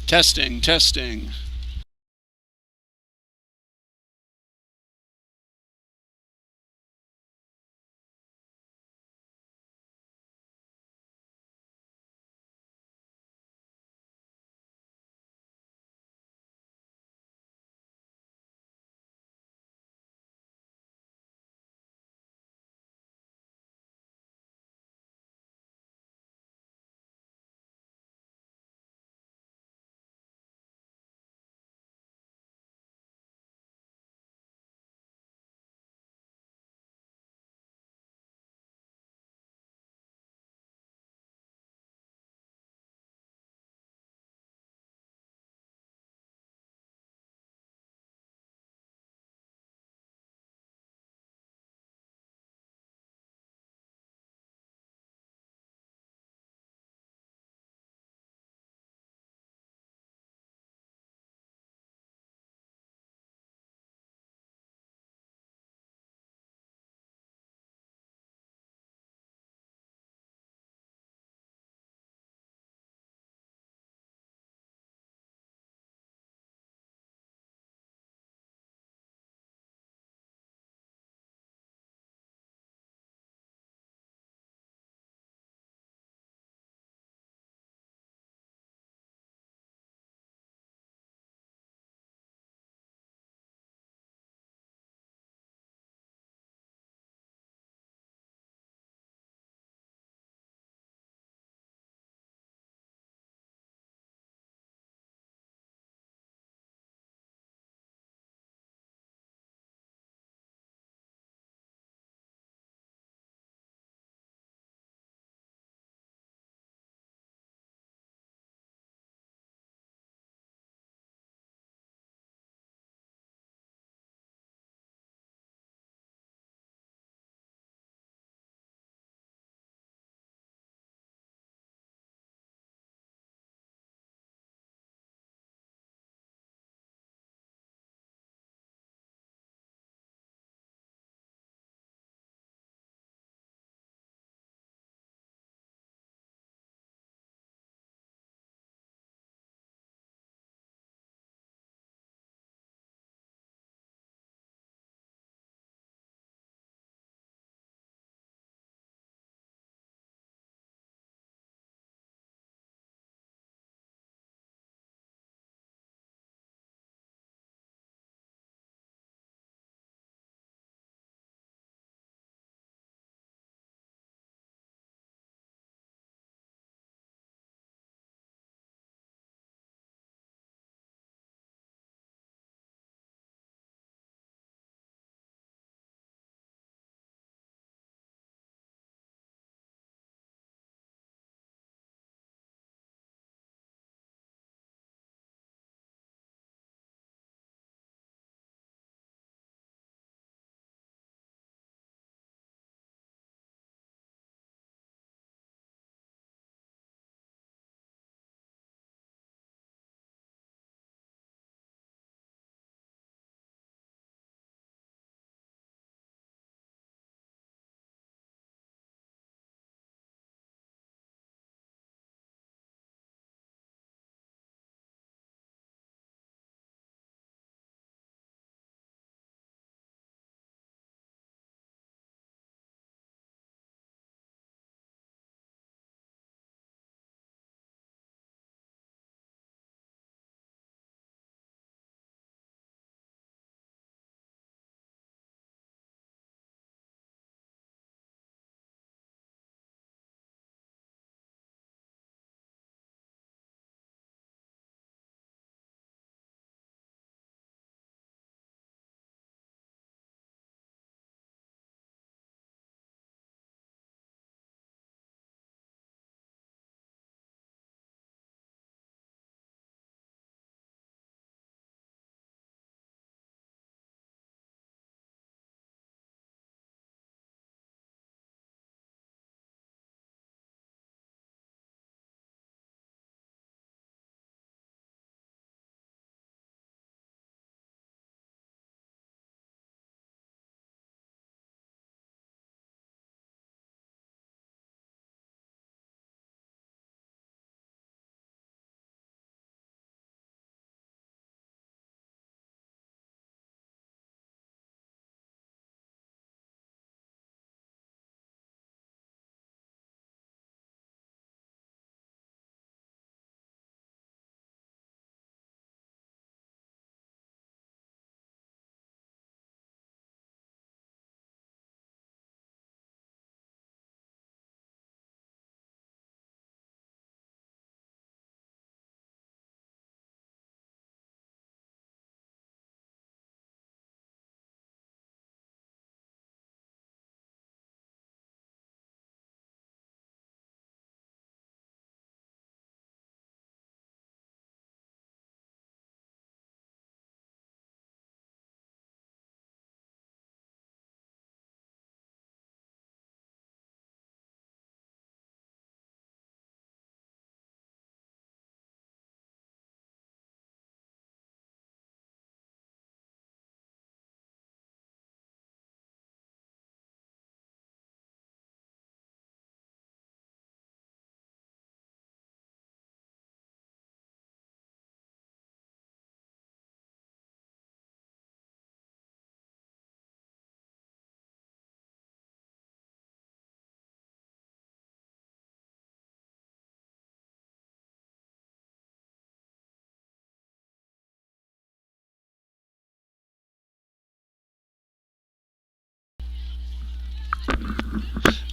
Testing, testing.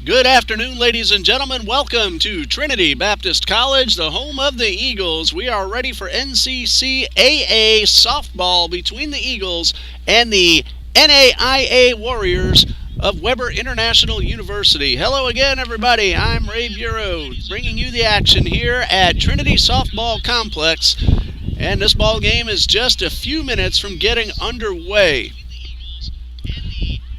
Good afternoon, ladies and gentlemen. Welcome to Trinity Baptist College, the home of the Eagles. We are ready for NCCAA softball between the Eagles and the NAIA Warriors of Weber International University. Hello again, everybody. I'm Ray Bureau, bringing you the action here at Trinity Softball Complex. And this ball game is just a few minutes from getting underway.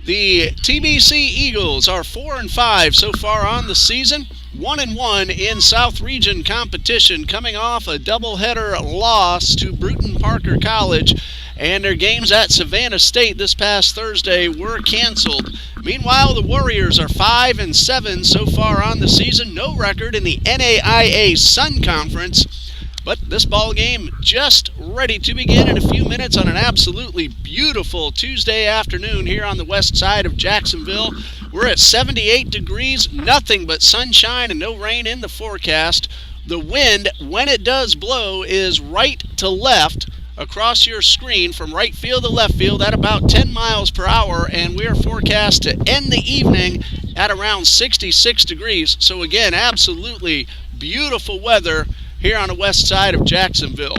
The TBC Eagles are 4-5 so far on the season, 1-1 in South Region competition, coming off a doubleheader loss to Bruton Parker College, and their games at Savannah State this past Thursday were canceled. Meanwhile, the Warriors are 5-7 so far on the season, no record in the NAIA Sun Conference. But this ball game just ready to begin in a few minutes on an absolutely beautiful Tuesday afternoon here on the west side of Jacksonville. We're at 78 degrees, nothing but sunshine and no rain in the forecast. The wind, when it does blow, is right to left across your screen from right field to left field at about 10 miles per hour, and we're forecast to end the evening at around 66 degrees. So again, absolutely beautiful weather here on the west side of Jacksonville.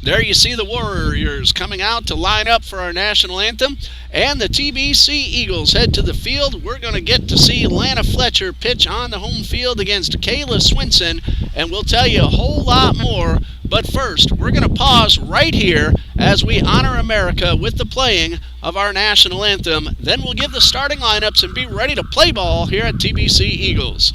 There you see the Warriors coming out to line up for our national anthem, and the TBC Eagles head to the field. We're going to get to see Lana Fletcher pitch on the home field against Kayla Swinson, and we'll tell you a whole lot more. But first, we're going to pause right here as we honor America with the playing of our national anthem. Then we'll give the starting lineups and be ready to play ball here at TBC Eagles.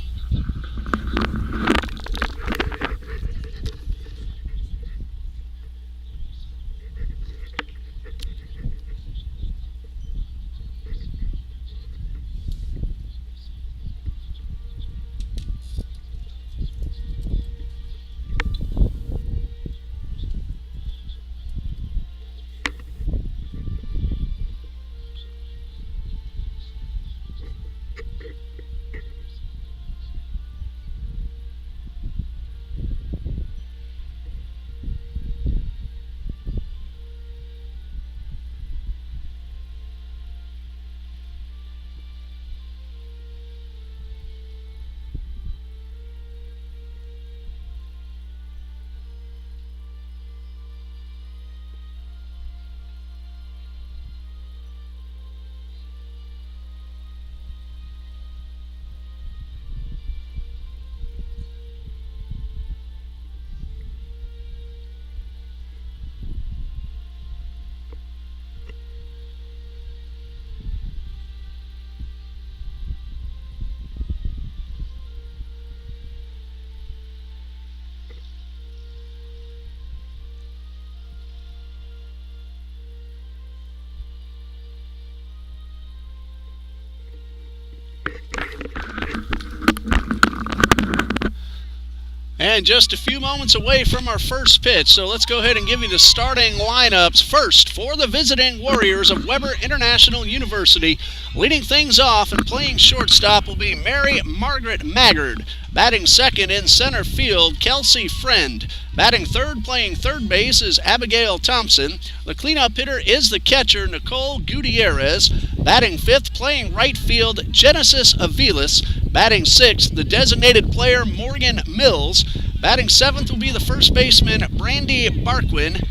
And just a few moments away from our first pitch, so let's go ahead and give you the starting lineups. First, for the visiting Warriors of Weber International University, leading things off and playing shortstop will be Mary Margaret Maggard. Batting second in center field, Kelsey Friend. Batting third, playing third base, is Abigail Thompson. The cleanup hitter is the catcher, Nicole Gutierrez. Batting fifth, playing right field, Genesis Aviles. Batting sixth, the designated player, Morgan Mills. Batting seventh will be the first baseman, Brandy Barquin.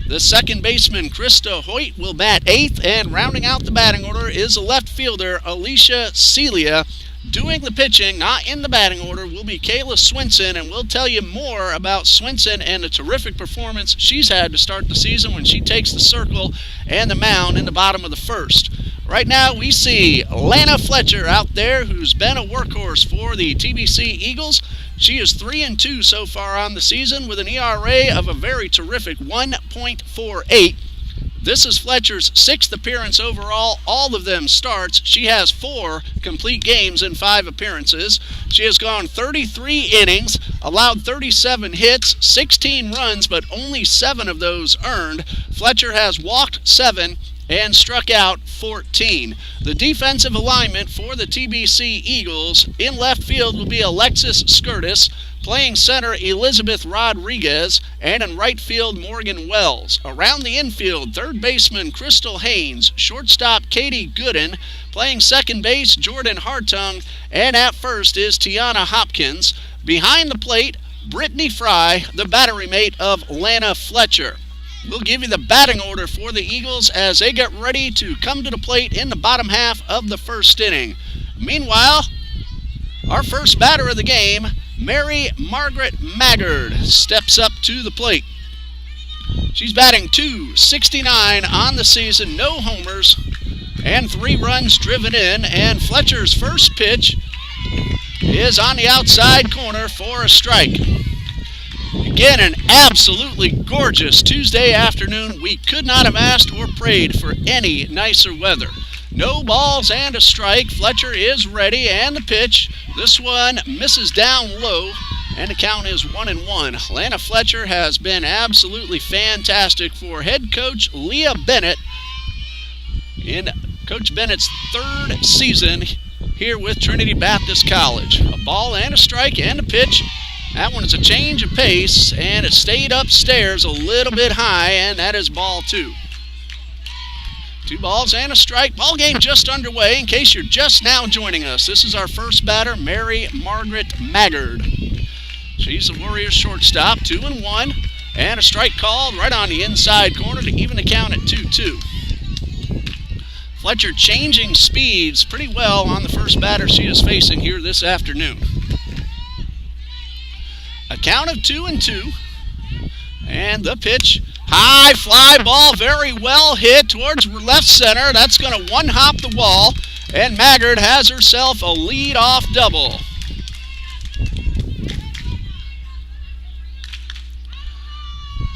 The second baseman, Krista Hoyt, will bat eighth. And rounding out the batting order is the left fielder, Alicia Celia. Doing the pitching, not in the batting order, will be Kayla Swinson, and we'll tell you more about Swinson and the terrific performance she's had to start the season when she takes the circle and the mound in the bottom of the first. Right now we see Lana Fletcher out there, who's been a workhorse for the TBC Eagles. She is 3-2 so far on the season with an ERA of a very terrific 1.48. This is Fletcher's sixth appearance overall, all of them starts. She has 4 complete games in 5 appearances. She has gone 33 innings, allowed 37 hits, 16 runs, but only 7 of those earned. Fletcher has walked 7 and struck out 14. The defensive alignment for the TBC Eagles in left field will be Alexis Skirtis. Playing center, Elizabeth Rodriguez, and in right field, Morgan Wells. Around the infield, third baseman Crystal Haynes, shortstop Katie Gooden, playing second base, Jordan Hartung, and at first is Tiana Hopkins. Behind the plate, Brittany Fry, the battery mate of Lana Fletcher. We'll give you the batting order for the Eagles as they get ready to come to the plate in the bottom half of the first inning. Meanwhile, our first batter of the game, Mary Margaret Maggard, steps up to the plate. She's batting .269 on the season, no homers, and 3 runs driven in. And Fletcher's first pitch is on the outside corner for a strike. Again, an absolutely gorgeous Tuesday afternoon. We could not have asked or prayed for any nicer weather. No balls and a strike. Fletcher is ready, and the pitch. This one misses down low, and the count is 1-1. Lana Fletcher has been absolutely fantastic for head coach Leah Bennett in Coach Bennett's 3rd season here with Trinity Baptist College. A ball and a strike and a pitch. That one is a change of pace, and it stayed upstairs a little bit high, and that is ball 2. 2 balls and a strike. Ball game just underway. In case you're just now joining us, this is our first batter, Mary Margaret Maggard. She's the Warriors shortstop, 2-1, and a strike called right on the inside corner to even the count at 2-2. Fletcher changing speeds pretty well on the first batter she is facing here this afternoon. A count of 2-2, and the pitch. High fly ball, very well hit towards left center. That's going to one-hop the wall, and Maggard has herself a lead-off double.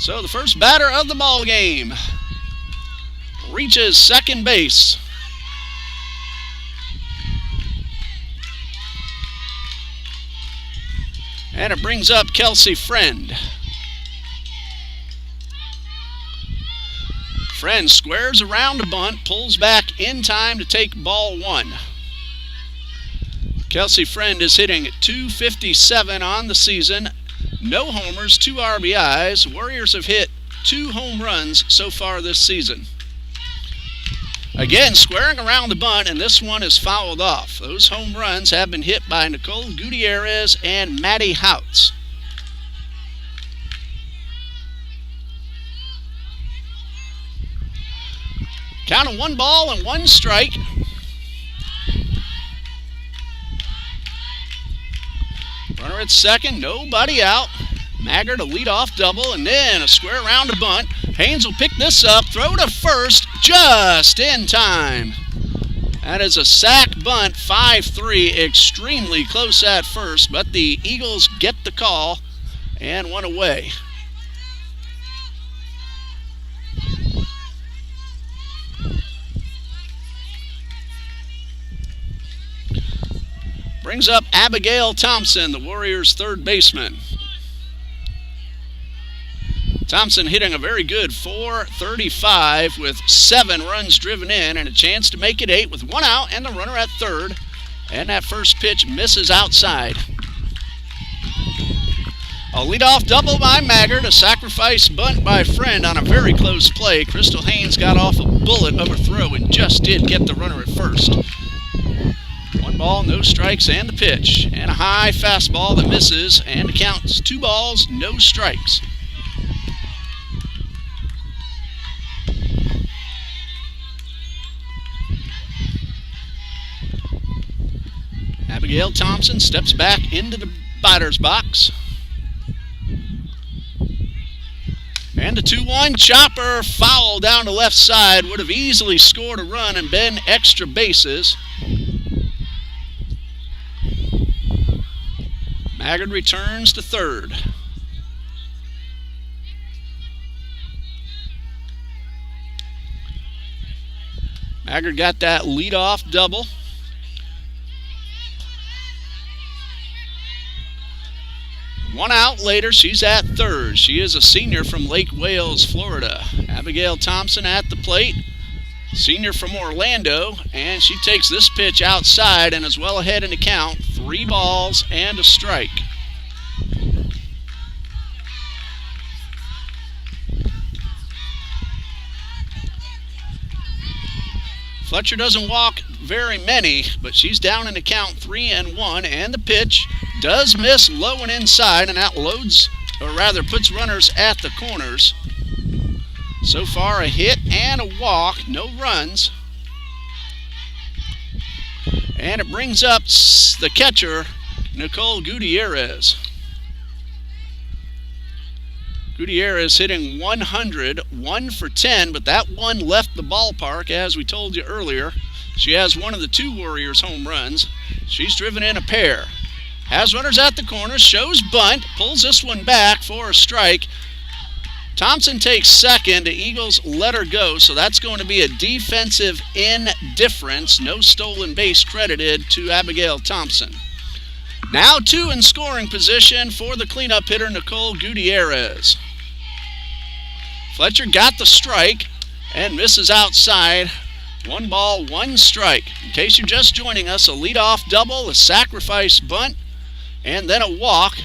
So the first batter of the ball game reaches second base. And it brings up Kelsey Friend. Friend squares around a bunt, pulls back in time to take ball 1. Kelsey Friend is hitting .257 on the season. No homers, 2 RBIs. Warriors have hit 2 home runs so far this season. Again, squaring around the bunt, and this one is fouled off. Those home runs have been hit by Nicole Gutierrez and Maddie Houts. Count of 1 ball and 1 strike. Runner at second, nobody out. Maggard a leadoff double, and then a square around a bunt. Haynes will pick this up, throw to first, just in time. That is a sac bunt, 5-3, extremely close at first, but the Eagles get the call and 1 away. Brings up Abigail Thompson, the Warriors' 3rd baseman. Thompson hitting a very good .435 with 7 runs driven in and a chance to make it 8 with 1 out and the runner at third. And that first pitch misses outside. A leadoff double by Maggard, a sacrifice bunt by Friend on a very close play. Crystal Haynes got off a bullet of a throw and just did get the runner at first. 1 ball, no strikes, and the pitch. And a high fastball that misses, and it counts 2 balls, no strikes. Abigail Thompson steps back into the batter's box. And the 2-1 chopper foul down the left side would have easily scored a run and been extra bases. Maggard returns to third. Maggard got that leadoff double. One out later, she's at third. She is a senior from Lake Wales, Florida. Abigail Thompson at the plate, senior from Orlando, and she takes this pitch outside and is well ahead in the count. 3 balls and a strike. Fletcher doesn't walk very many, but she's down in the count 3-1, and the pitch does miss low and inside, and that loads, or rather puts runners at the corners. So far, a hit and a walk, no runs. And it brings up the catcher, Nicole Gutierrez. Gutierrez hitting 100, 1 for 10, but that one left the ballpark, as we told you earlier. She has one of the two Warriors home runs. She's driven in a pair. Has runners at the corner, shows bunt, pulls this one back for a strike. Thompson takes second. The Eagles let her go, so that's going to be a defensive indifference. No stolen base credited to Abigail Thompson. Now two in scoring position for the cleanup hitter, Nicole Gutierrez. Fletcher got the strike and misses outside. 1 ball, 1 strike. In case you're just joining us, a leadoff double, a sacrifice bunt, and then a walk.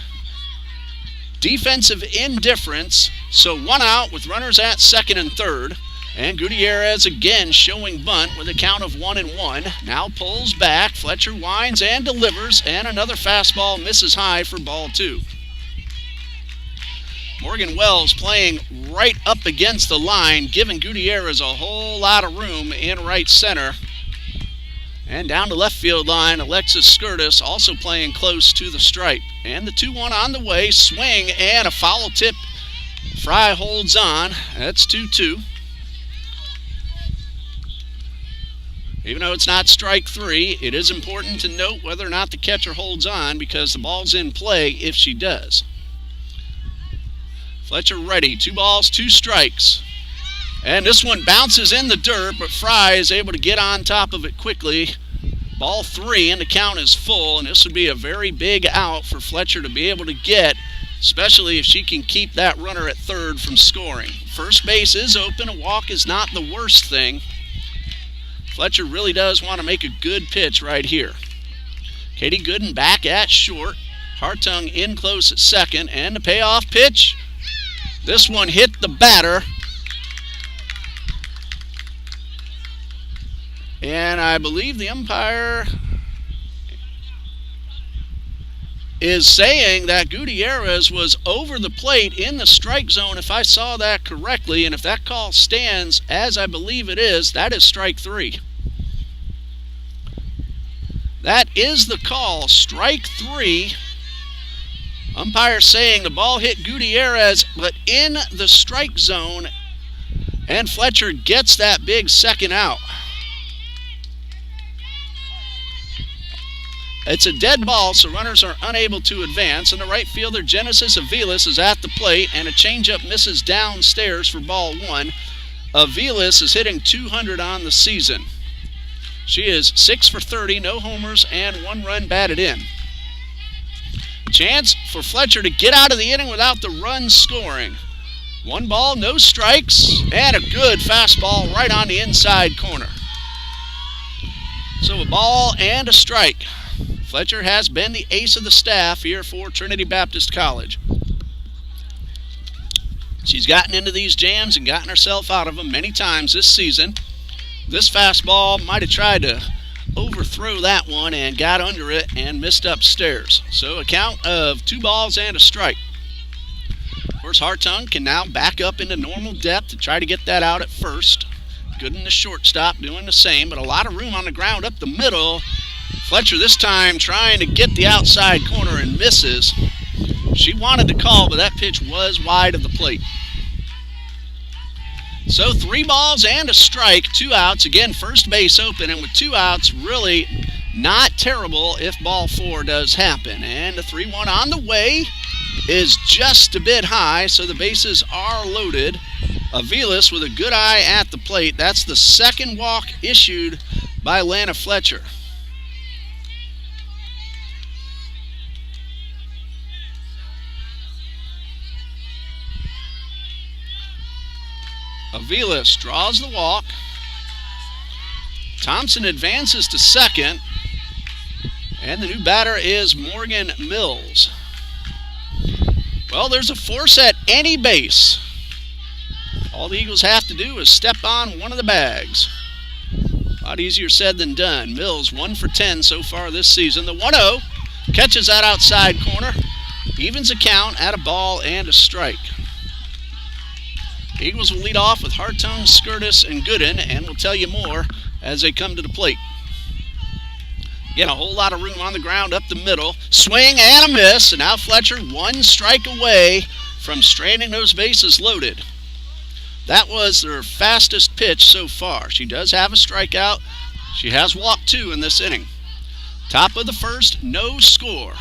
Defensive indifference, so 1 out with runners at second and third. And Gutierrez again showing bunt with a count of 1-1. Now pulls back, Fletcher winds and delivers, and another fastball misses high for ball 2. Morgan Wells playing right up against the line, giving Gutierrez a whole lot of room in right center. And down the left field line, Alexis Skirtis also playing close to the stripe. And the 2-1 on the way, swing and a foul tip. Fry holds on. That's 2-2. Even though it's not strike 3, it is important to note whether or not the catcher holds on, because the ball's in play if she does. Fletcher ready. 2 balls, 2 strikes. And this one bounces in the dirt, but Fry is able to get on top of it quickly. Ball 3, and the count is full, and this would be a very big out for Fletcher to be able to get, especially if she can keep that runner at third from scoring. First base is open. A walk is not the worst thing. Fletcher really does want to make a good pitch right here. Katie Gooden back at short. Hartung in close at second, and the payoff pitch. This one hit the batter. And I believe the umpire is saying that Gutierrez was over the plate in the strike zone, if I saw that correctly. And if that call stands, as I believe it is, that is strike 3. That is the call, strike 3. Umpire saying the ball hit Gutierrez, but in the strike zone, and Fletcher gets that big second out. It's a dead ball, so runners are unable to advance, and the right fielder Genesis Aviles is at the plate, and a changeup misses downstairs for ball 1. Aviles is hitting 200 on the season. She is 6 for 30, no homers, and 1 run batted in. Chance for Fletcher to get out of the inning without the run scoring. 1 ball, no strikes, and a good fastball right on the inside corner. So a ball and a strike. Fletcher has been the ace of the staff here for Trinity Baptist College. She's gotten into these jams and gotten herself out of them many times this season. This fastball might have tried to overthrow that one and got under it and missed upstairs. So a count of 2 balls and a strike. Of course, Hartung can now back up into normal depth to try to get that out at first. Gooden, the shortstop, doing the same, but a lot of room on the ground up the middle. Fletcher this time trying to get the outside corner and misses. She wanted to call, but that pitch was wide of the plate. So 3 balls and a strike, 2 outs. Again, first base open, and with 2 outs, really not terrible if ball 4 does happen. And the 3-1 on the way is just a bit high, so the bases are loaded. Aviles with a good eye at the plate. That's the second walk issued by Lana Fletcher. Aviles draws the walk. Thompson advances to second. And the new batter is Morgan Mills. Well, there's a force at any base. All the Eagles have to do is step on one of the bags. lot easier said than done. Mills 1 for 10 so far this season. The 1-0 catches that outside corner. Evens the count at a ball and a strike. Eagles will lead off with Hartung, Skirtis, and Gooden, and we'll tell you more as they come to the plate. Again, a whole lot of room on the ground up the middle. Swing and a miss, and now Fletcher 1 strike away from stranding those bases loaded. That was their fastest pitch so far. She does have a strikeout. She has walked 2 in this inning. Top of the first, no score.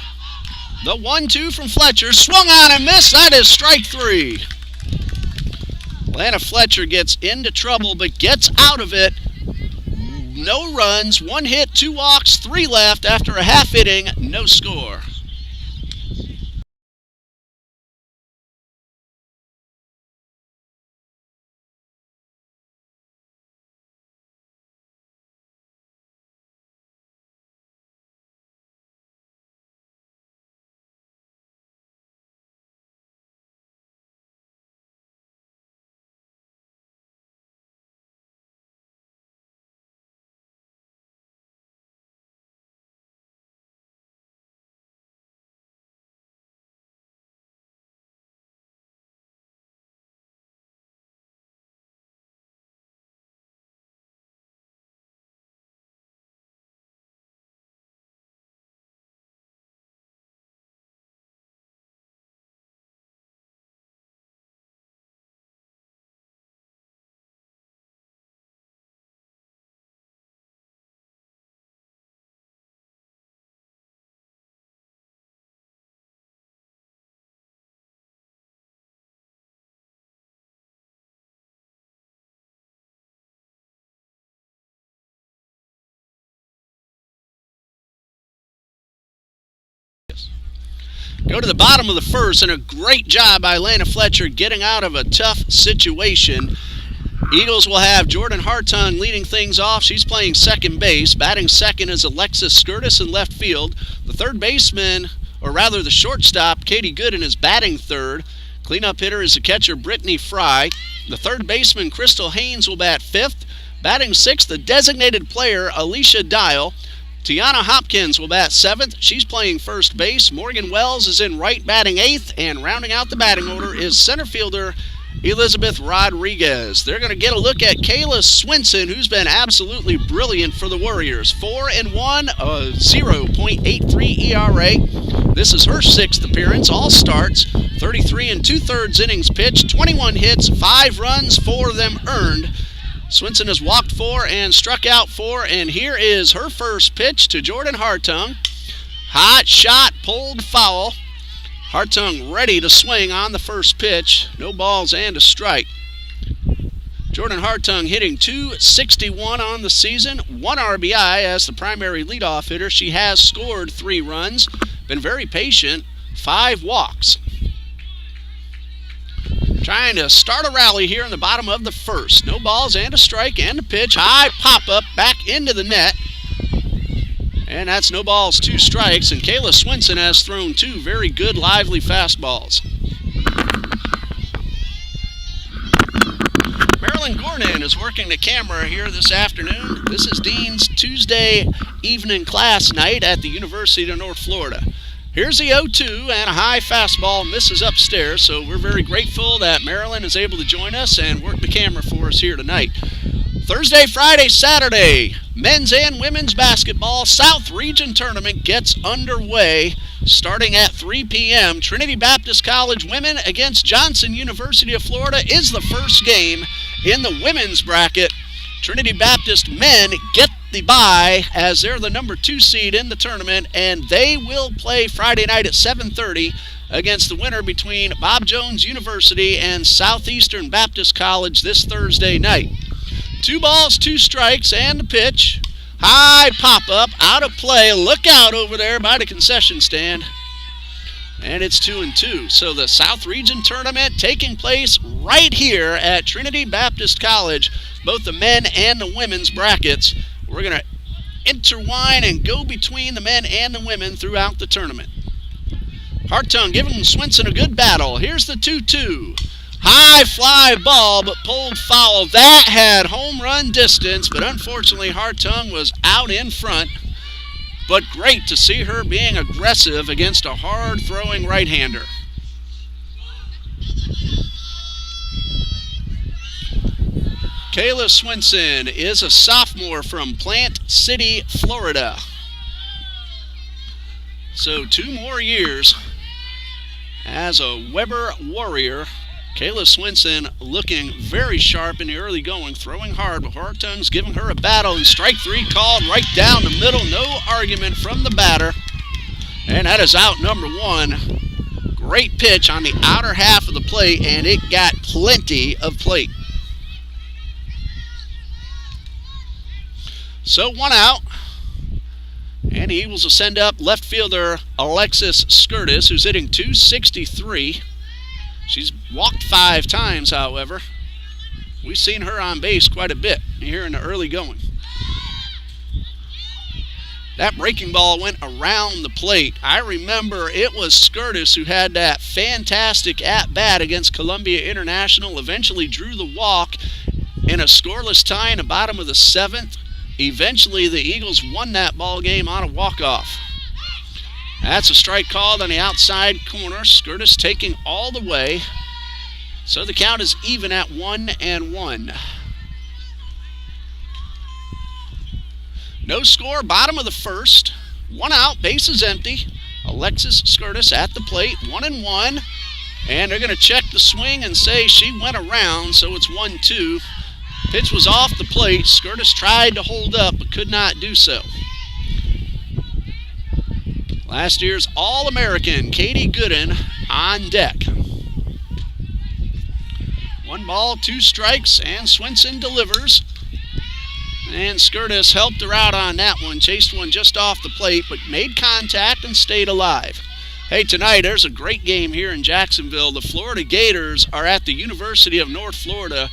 The 1-2 from Fletcher, swung on and missed. That is strike 3. Lana Fletcher gets into trouble but gets out of it. No runs, 1 hit, 2 walks, 3 left after a half inning, no score. Go to the bottom of the first, and a great job by Lana Fletcher getting out of a tough situation. Eagles will have Jordan Hartung leading things off. She's playing second base. Batting second is Alexis Skirtis in left field. The third baseman, or rather the shortstop, Katie Gooden, is batting third. Cleanup hitter is the catcher, Brittany Fry. The third baseman, Crystal Haynes, will bat fifth. Batting sixth, the designated player, Alicia Dial. Tiana Hopkins will bat seventh. She's playing first base. Morgan Wells is in right, batting eighth. And rounding out the batting order is center fielder Elizabeth Rodriguez. They're going to get a look at Kayla Swinson, who's been absolutely brilliant for the Warriors. 4-1, a 0.83 ERA. This is her sixth appearance. All starts, 33 2/3 innings pitched, 21 hits, 5 runs, 4 of them earned. Swinson has walked 4 and struck out 4, and here is her first pitch to Jordan Hartung. Hot shot, pulled foul. Hartung ready to swing on the first pitch. No balls and a strike. Jordan Hartung hitting .261 on the season, 1 RBI as the primary leadoff hitter. She has scored 3 runs, been very patient, 5 walks. Trying to start a rally here in the bottom of the first. No balls and a strike and a pitch. High pop-up back into the net. And that's no balls, 2 strikes. And Kayla Swinson has thrown 2 very good, lively fastballs. Marilyn Gornan is working the camera here this afternoon. This is Dean's Tuesday evening class night at the University of North Florida. Here's the 0-2, and a high fastball misses upstairs, so we're very grateful that Marilyn is able to join us and work the camera for us here tonight. Thursday, Friday, Saturday, men's and women's basketball South Region Tournament gets underway starting at 3 p.m. Trinity Baptist College women against Johnson University of Florida is the first game in the women's bracket. Trinity Baptist men get the bye as they're the number 2 seed in the tournament, and they will play Friday night at 7:30 against the winner between Bob Jones University and Southeastern Baptist College this Thursday night. 2 balls, 2 strikes, and a pitch. High pop-up, out of play. Look out over there by the concession stand. And it's 2-2. So the South Region Tournament taking place right here at Trinity Baptist College, both the men and the women's brackets. We're going to intertwine and go between the men and the women throughout the tournament. Hartung giving Swinson a good battle. Here's the 2-2. High fly ball, but pulled foul. That had home run distance, but unfortunately Hartung was out in front. But great to see her being aggressive against a hard-throwing right-hander. Kayla Swinson is a sophomore from Plant City, Florida. So 2 more years as a Weber Warrior. Kayla Swinson looking very sharp in the early going, throwing hard, but Hartung's giving her a battle, and strike 3 called right down the middle. No argument from the batter, and that is out number 1. Great pitch on the outer half of the plate, and it got plenty of plate. So 1 out, and the Eagles will send up left fielder Alexis Skirtis, who's hitting .263. She's walked 5 times, however. We've seen her on base quite a bit here in the early going. That breaking ball went around the plate. I remember it was Skirtis who had that fantastic at-bat against Columbia International, eventually drew the walk in a scoreless tie in the bottom of the 7th. Eventually, the Eagles won that ball game on a walk-off. That's a strike called on the outside corner. Skirtis taking all the way. So the count is even at 1-1. No score, bottom of the first. 1 out, bases empty. Alexis Skirtis at the plate, 1-1. And they're going to check the swing and say she went around, so it's 1-2. Pitch was off the plate. Skirtis tried to hold up, but could not do so. Last year's All-American, Katie Gooden, on deck. 1 ball, 2 strikes, and Swinson delivers. And Skirtis helped her out on that one, chased one just off the plate, but made contact and stayed alive. Hey, tonight there's a great game here in Jacksonville. The Florida Gators are at the University of North Florida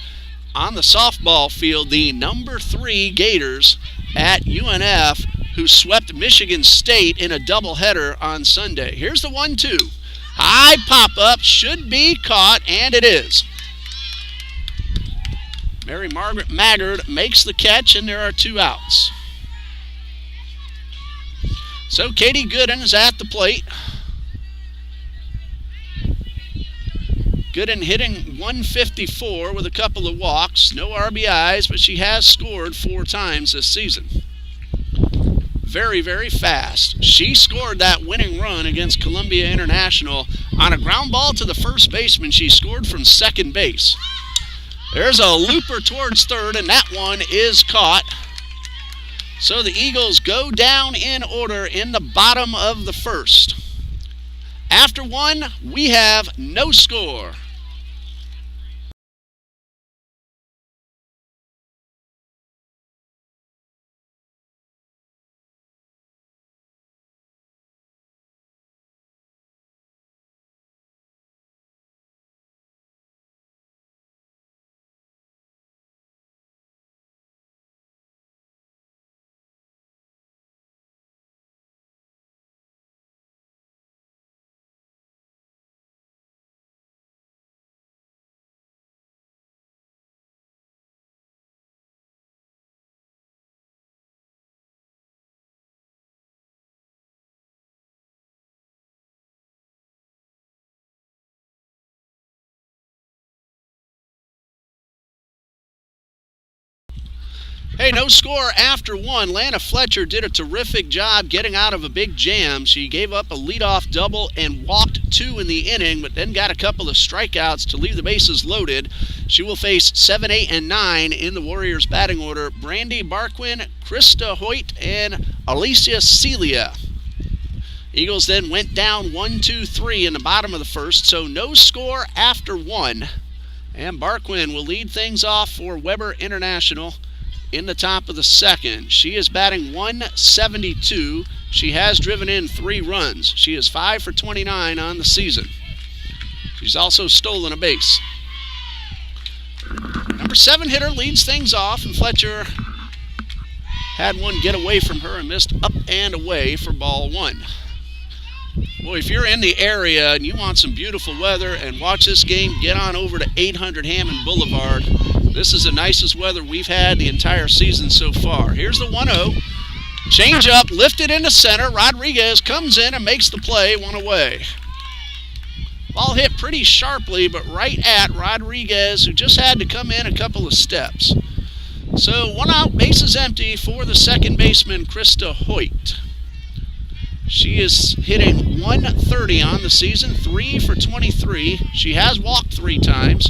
on the softball field. The number 3 Gators at UNF, who swept Michigan State in a doubleheader on Sunday. Here's the 1-2. High pop-up, should be caught, and it is. Mary Margaret Maggard makes the catch, and there are 2 outs. So Katie Gooden is at the plate. Gooden hitting .154 with a couple of walks. No RBIs, but she has scored 4 times this season. Very, very fast. She scored that winning run against Columbia International on a ground ball to the first baseman. She scored from second base. There's a looper towards third, and that one is caught. So the Eagles go down in order in the bottom of the first. After 1, we have no score. Hey, no score after 1. Lana Fletcher did a terrific job getting out of a big jam. She gave up a leadoff double and walked 2 in the inning, but then got a couple of strikeouts to leave the bases loaded. She will face 7, 8, and 9 in the Warriors batting order. Brandy Barquin, Krista Hoyt, and Alicia Celia. Eagles then went down 1-2-3 in the bottom of the first, so no score after 1. And Barquin will lead things off for Weber International in the top of the second. She is batting .172. She has driven in 3 runs. She is 5 for 29 on the season. She's also stolen a base. Number 7 hitter leads things off, and Fletcher had one get away from her and missed up and away for ball 1. Boy, if you're in the area and you want some beautiful weather and watch this game, get on over to 800 Hammond Boulevard. This is the nicest weather we've had the entire season so far. Here's the 1-0. Change up, lifted into center. Rodriguez comes in and makes the play, one away. Ball hit pretty sharply, but right at Rodriguez, who just had to come in a couple of steps. So 1 out, bases empty for the second baseman, Krista Hoyt. She is hitting 130 on the season, 3 for 23. She has walked 3 times.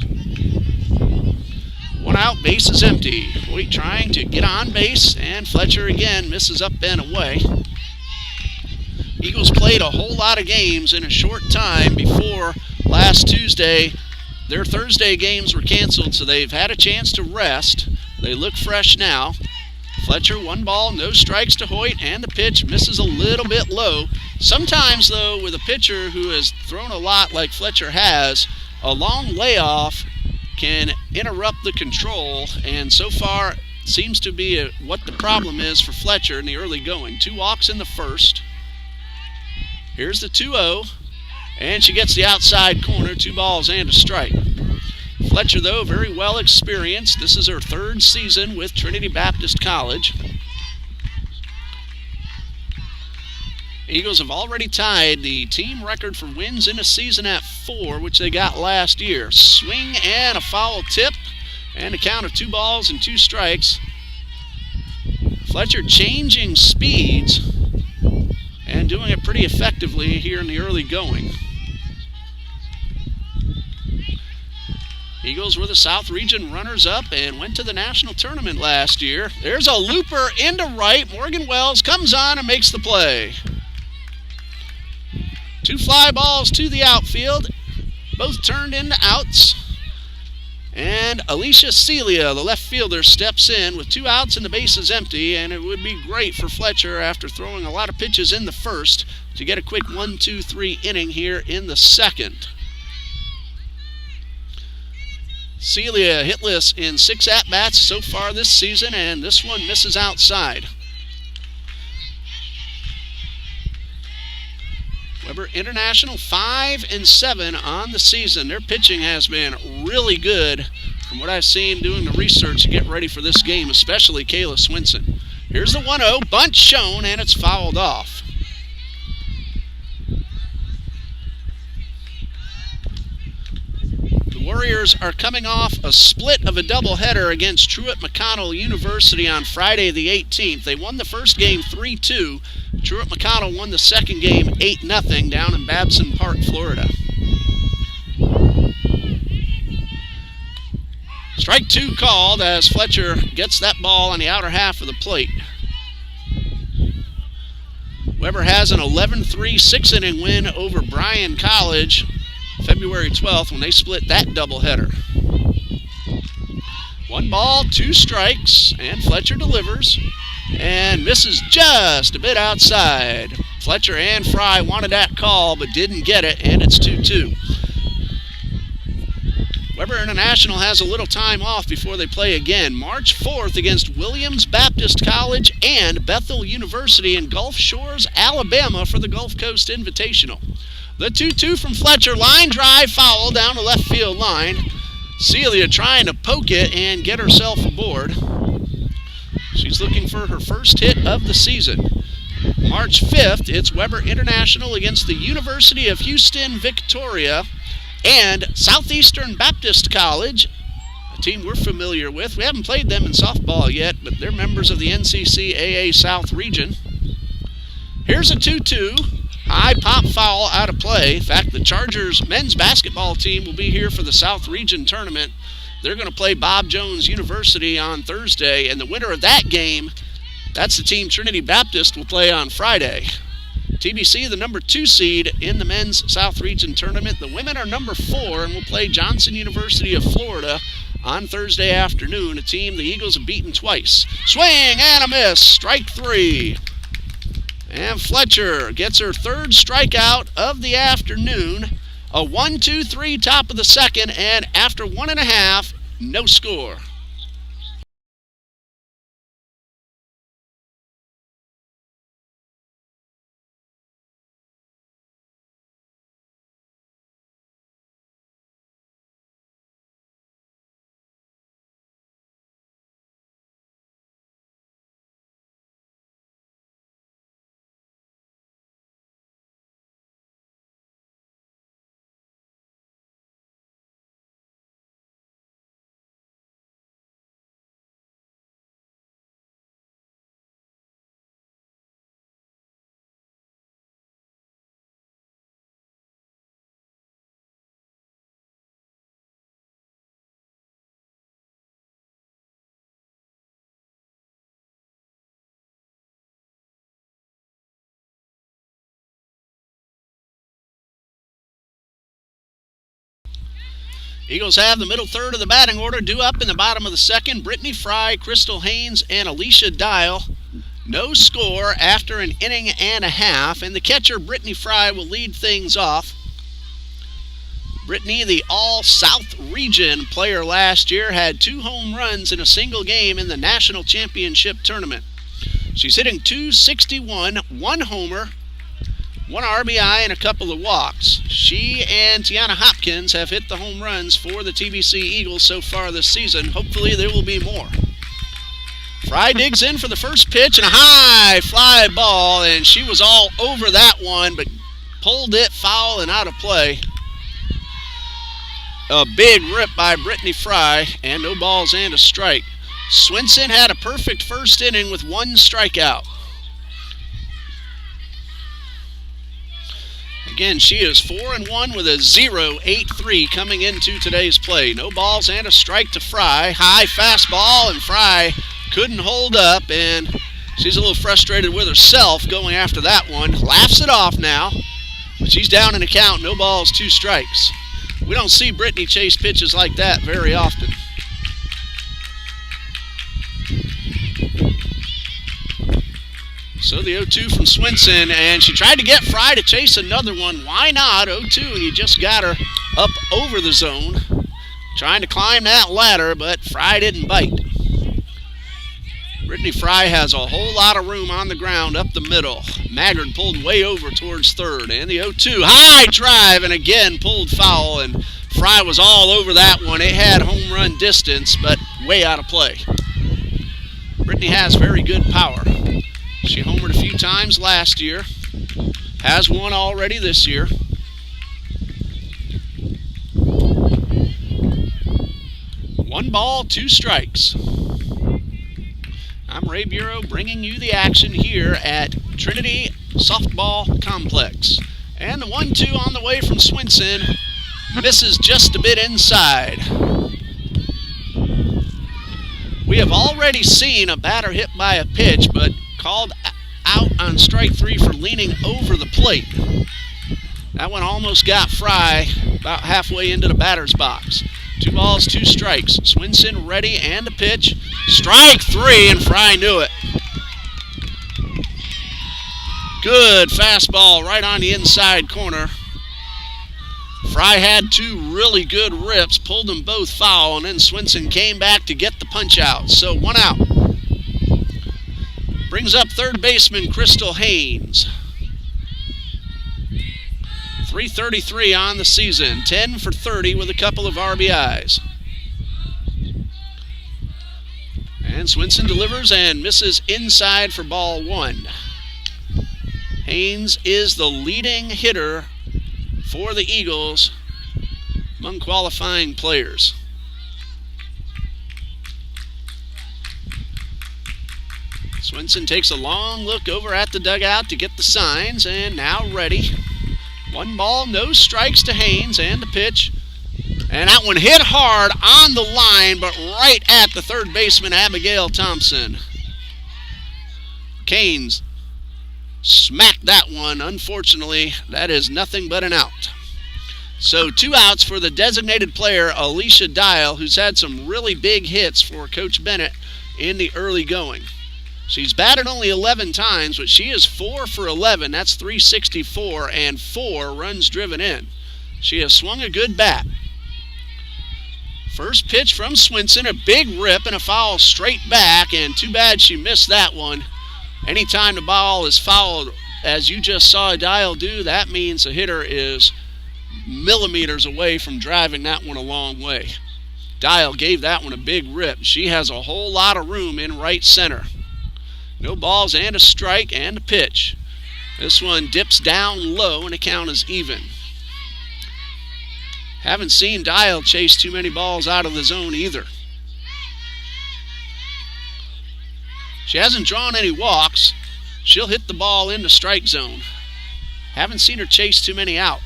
1 out, bases empty. Hoyt trying to get on base, and Fletcher again misses up and away. Eagles played a whole lot of games in a short time before last Tuesday. Their Thursday games were canceled, so they've had a chance to rest. They look fresh now. Fletcher, 1 ball, no strikes to Hoyt, and the pitch misses a little bit low. Sometimes, though, with a pitcher who has thrown a lot like Fletcher has, a long layoff can interrupt the control, and so far seems to be what the problem is for Fletcher in the early going. 2 walks in the first. Here's the 2-0, and she gets the outside corner, 2 balls and a strike. Fletcher, though, very well experienced. This is her 3rd season with Trinity Baptist College. Eagles have already tied the team record for wins in a season at 4, which they got last year. Swing and a foul tip, and a count of 2 balls and 2 strikes. Fletcher changing speeds and doing it pretty effectively here in the early going. Eagles were the South Region runners-up and went to the national tournament last year. There's a looper into right. Morgan Wells comes on and makes the play. 2 fly balls to the outfield, both turned into outs. And Alicia Celia, the left fielder, steps in with 2 outs and the bases empty, and it would be great for Fletcher after throwing a lot of pitches in the first to get a quick 1-2-3 inning here in the second. Celia hitless in 6 at-bats so far this season, and this one misses outside. Weber International 5-7 on the season. Their pitching has been really good from what I've seen doing the research to get ready for this game, especially Kayla Swinson. Here's the 1-0, bunt shown, and it's fouled off. Warriors are coming off a split of a doubleheader against Truett-McConnell University on Friday the 18th. They won the first game 3-2. Truett-McConnell won the second game 8-0 down in Babson Park, Florida. Strike 2 called as Fletcher gets that ball on the outer half of the plate. Weber has an 11-3 6-inning win over Bryan College February 12th when they split that doubleheader. 1 ball, 2 strikes, and Fletcher delivers and misses just a bit outside. Fletcher and Fry wanted that call but didn't get it, and it's 2-2. Weber International has a little time off before they play again. March 4th against Williams Baptist College and Bethel University in Gulf Shores, Alabama for the Gulf Coast Invitational. The 2-2 from Fletcher, line drive foul down the left field line. Celia trying to poke it and get herself aboard. She's looking for her first hit of the season. March 5th, it's Weber International against the University of Houston Victoria and Southeastern Baptist College, a team we're familiar with. We haven't played them in softball yet, but they're members of the NCCAA South Region. Here's a 2-2. High pop foul out of play. In fact, the Chargers men's basketball team will be here for the South Region tournament. They're going to play Bob Jones University on Thursday, and the winner of that game, that's the team Trinity Baptist will play on Friday. TBC, the number 2 seed in the men's South Region tournament. The women are number 4 and will play Johnson University of Florida on Thursday afternoon, a team the Eagles have beaten twice. Swing and a miss, strike 3. And Fletcher gets her 3rd strikeout of the afternoon. A 1-2-3 top of the second, and after 1.5, no score. Eagles have the middle third of the batting order due up in the bottom of the second. Brittany Fry, Crystal Haynes, and Alicia Dial. No score after an inning and a half, and the catcher, Brittany Fry, will lead things off. Brittany, the All-South Region player last year, had 2 home runs in a single game in the National Championship Tournament. She's hitting .261, 1 homer, 1 RBI, and a couple of walks. She and Tiana Hopkins have hit the home runs for the TBC Eagles so far this season. Hopefully there will be more. Fry digs in for the first pitch and a high fly ball, and she was all over that one, but pulled it foul and out of play. A big rip by Brittany Fry, and no balls and a strike. Swinson had a perfect first inning with 1 strikeout. Again, she is 4-1 with a 0.83 coming into today's play. No balls and a strike to Fry. High fastball, and Fry couldn't hold up, and she's a little frustrated with herself going after that one. Laughs it off now, but she's down in the count. No balls, 2 strikes. We don't see Brittany chase pitches like that very often. So the 0-2 from Swinson, and she tried to get Fry to chase another one. Why not? 0-2, and you just got her up over the zone. Trying to climb that ladder, but Fry didn't bite. Brittany Fry has a whole lot of room on the ground up the middle. Maggard pulled way over towards third, and the 0-2 high drive, and again pulled foul, and Fry was all over that one. It had home run distance, but way out of play. Brittany has very good power. She homered a few times last year, has one already this year. One ball, 2 strikes. I'm Ray Bureau bringing you the action here at Trinity Softball Complex. And the 1-2 on the way from Swinson misses just a bit inside. We have already seen a batter hit by a pitch, but called out on strike 3 for leaning over the plate. That one almost got Fry about halfway into the batter's box. 2 balls, 2 strikes. Swinson ready and a pitch. Strike 3, and Fry knew it. Good fastball right on the inside corner. Fry had 2 really good rips, pulled them both foul, and then Swinson came back to get the punch out. So 1 out. Brings up third baseman Crystal Haynes. 333 on the season, 10 for 30 with a couple of RBIs. And Swinson delivers and misses inside for ball 1. Haynes is the leading hitter for the Eagles among qualifying players. Swinson takes a long look over at the dugout to get the signs, and now ready. 1 ball, no strikes to Haynes, and the pitch. And that one hit hard on the line, but right at the third baseman, Abigail Thompson. Canes smacked that one. Unfortunately, that is nothing but an out. So 2 outs for the designated player, Alicia Dial, who's had some really big hits for Coach Bennett in the early going. She's batted only 11 times, but she is 4 for 11. That's .364 and 4 runs driven in. She has swung a good bat. First pitch from Swinson, a big rip and a foul straight back, and too bad she missed that one. Anytime the ball is fouled, as you just saw Dial do, that means the hitter is millimeters away from driving that one a long way. Dial gave that one a big rip. She has a whole lot of room in right center. No balls and a strike and a pitch. This one dips down low and the count is even. Haven't seen Dial chase too many balls out of the zone either. She hasn't drawn any walks. She'll hit the ball in the strike zone. Haven't seen her chase too many out.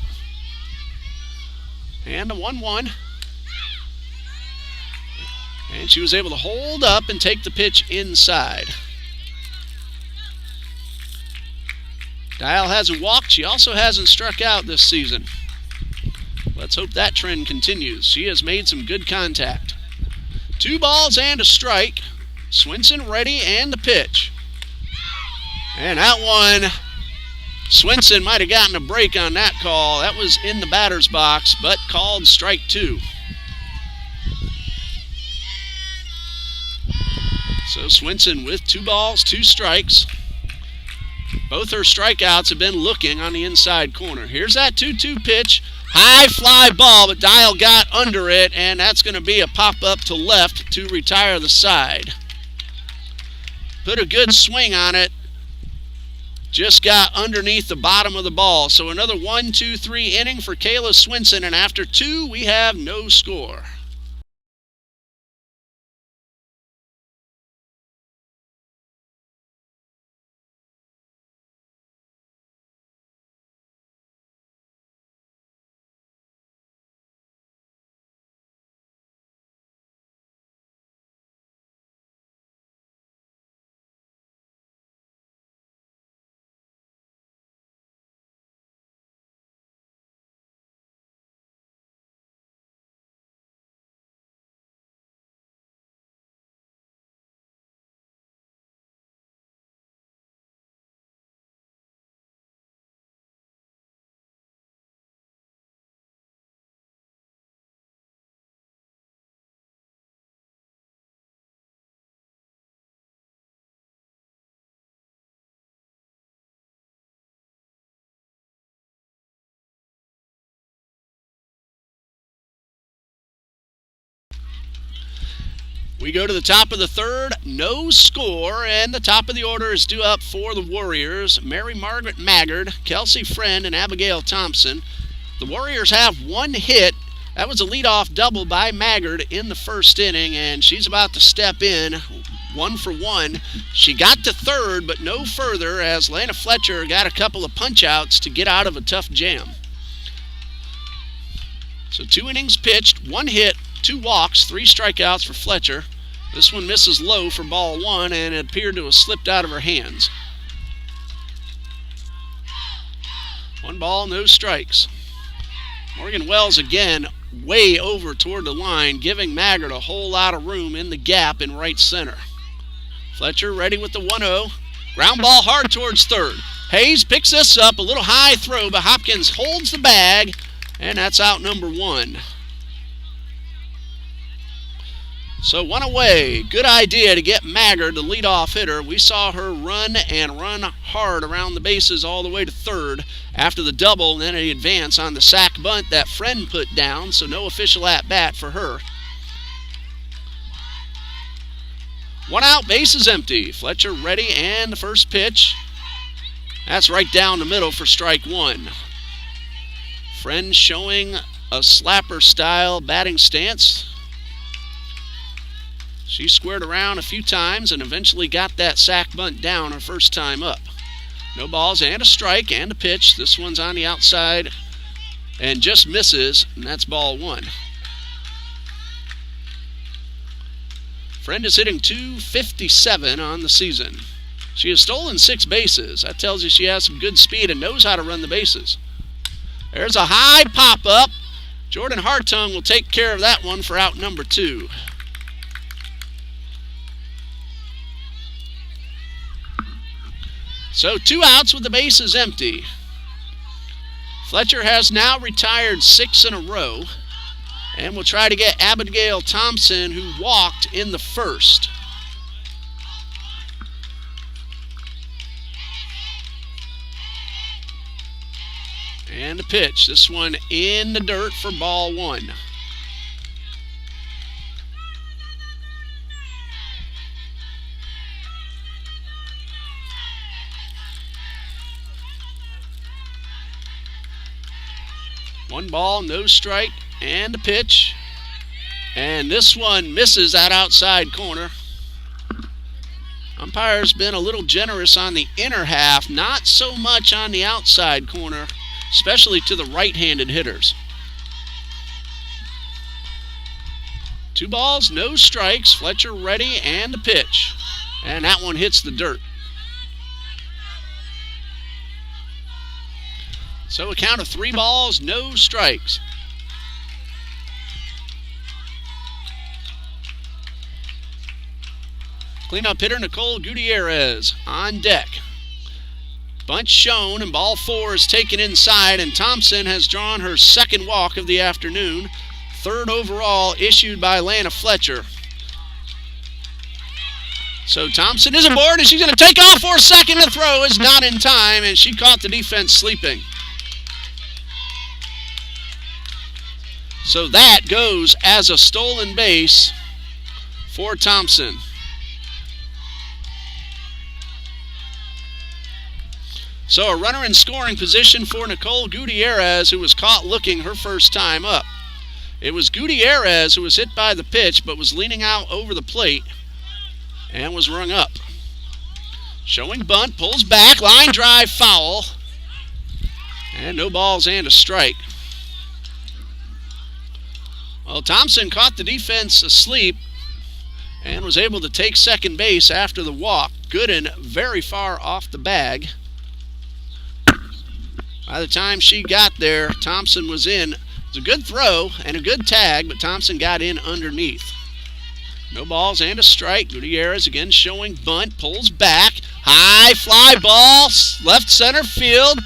And a 1-1. And she was able to hold up and take the pitch inside. Dial hasn't walked. She also hasn't struck out this season. Let's Let's hope that trend continues. She has made some good contact. 2 balls and a strike. Swinson ready and the pitch. And that one, Swinson might have gotten a break on that call. That was in the batter's box, but called strike 2. So Swinson with 2 balls, 2 strikes. Both her strikeouts have been looking on the inside corner. Here's that 2-2 pitch. High fly ball, but Dial got under it, and that's going to be a pop-up to left to retire the side. Put a good swing on it. Just got underneath the bottom of the ball. So another 1-2-3 inning for Kayla Swinson, and after 2, we have no score. We go to the top of the 3rd, no score, and the top of the order is due up for the Warriors. Mary Margaret Maggard, Kelsey Friend, and Abigail Thompson. The Warriors have 1 hit. That was a leadoff double by Maggard in the 1st inning, and she's about to step in, 1 for 1. She got to 3rd, but no further, as Lana Fletcher got a couple of punch-outs to get out of a tough jam. So 2 innings pitched, 1 hit, 2 walks, 3 strikeouts for Fletcher. This one misses low for ball 1, and it appeared to have slipped out of her hands. 1 ball, no strikes. Morgan Wells again way over toward the line, giving Maggard a whole lot of room in the gap in right center. Fletcher ready with the 1-0. Ground ball hard towards 3rd. Hayes picks this up, a little high throw, but Hopkins holds the bag, and that's out number 1. So 1 away. Good idea to get Maggard, the leadoff hitter. We saw her run and run hard around the bases all the way to 3rd after the double, and then an advance on the sac bunt that Friend put down, so no official at-bat for her. 1 out, bases empty. Fletcher ready, and the first pitch. That's right down the middle for strike 1. Friend showing a slapper-style batting stance. She squared around a few times and eventually got that sac bunt down her first time up. No balls and a strike and a pitch. This one's on the outside and just misses, and that's ball 1. Friend is hitting .257 on the season. She has stolen 6 bases. That tells you she has some good speed and knows how to run the bases. There's a high pop-up. Jordan Hartung will take care of that one for out number 2. So 2 outs with the bases empty. Fletcher has now retired 6 in a row, and we'll try to get Abigail Thompson, who walked in the 1st. And a pitch. This one in the dirt for ball 1. One ball, no strike, and a pitch. And this one misses that outside corner. Umpire's been a little generous on the inner half, not so much on the outside corner, especially to the right-handed hitters. 2 balls, no strikes. Fletcher ready, and a pitch. And that one hits the dirt. So a count of 3 balls, no strikes. Cleanup hitter Nicole Gutierrez on deck. Bunt shown, and ball 4 is taken inside, and Thompson has drawn her second walk of the afternoon. Third overall issued by Lana Fletcher. So Thompson is aboard, and she's going to take off for a second. The throw is not in time, and she caught the defense sleeping. So that goes as a stolen base for Thompson. So a runner in scoring position for Nicole Gutierrez, who was caught looking her first time up. It was Gutierrez who was hit by the pitch but was leaning out over the plate and was rung up. Showing bunt, pulls back, line drive foul, and no balls and a strike. Well, Thompson caught the defense asleep and was able to take second base after the walk. Gooden very far off the bag. By the time she got there, Thompson was in. It was a good throw and a good tag, but Thompson got in underneath. No balls and a strike. Gutierrez again showing bunt, pulls back. High fly ball, left center field.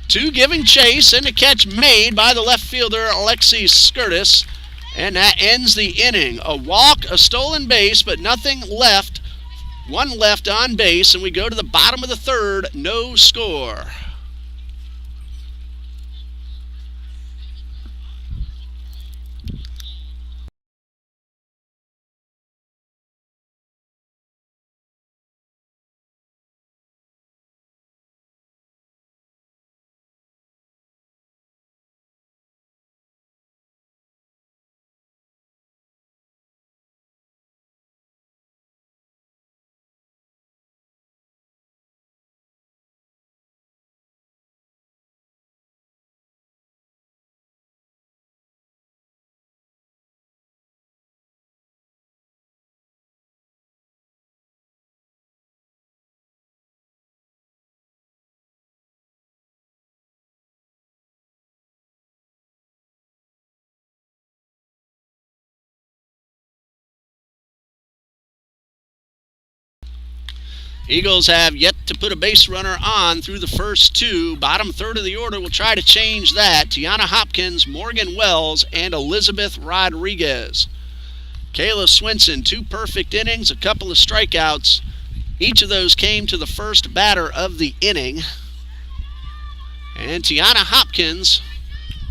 2 giving chase, and the catch made by the left fielder, Alexi Skirtis. And that ends the inning. A walk, a stolen base, but nothing left. 1 left on base, and we go to the bottom of the third. No score. Eagles have yet to put a base runner on through the first 2. Bottom third of the order will try to change that. Tiana Hopkins, Morgan Wells, and Elizabeth Rodriguez. Kayla Swinson, 2 perfect innings, a couple of strikeouts. Each of those came to the first batter of the inning. And Tiana Hopkins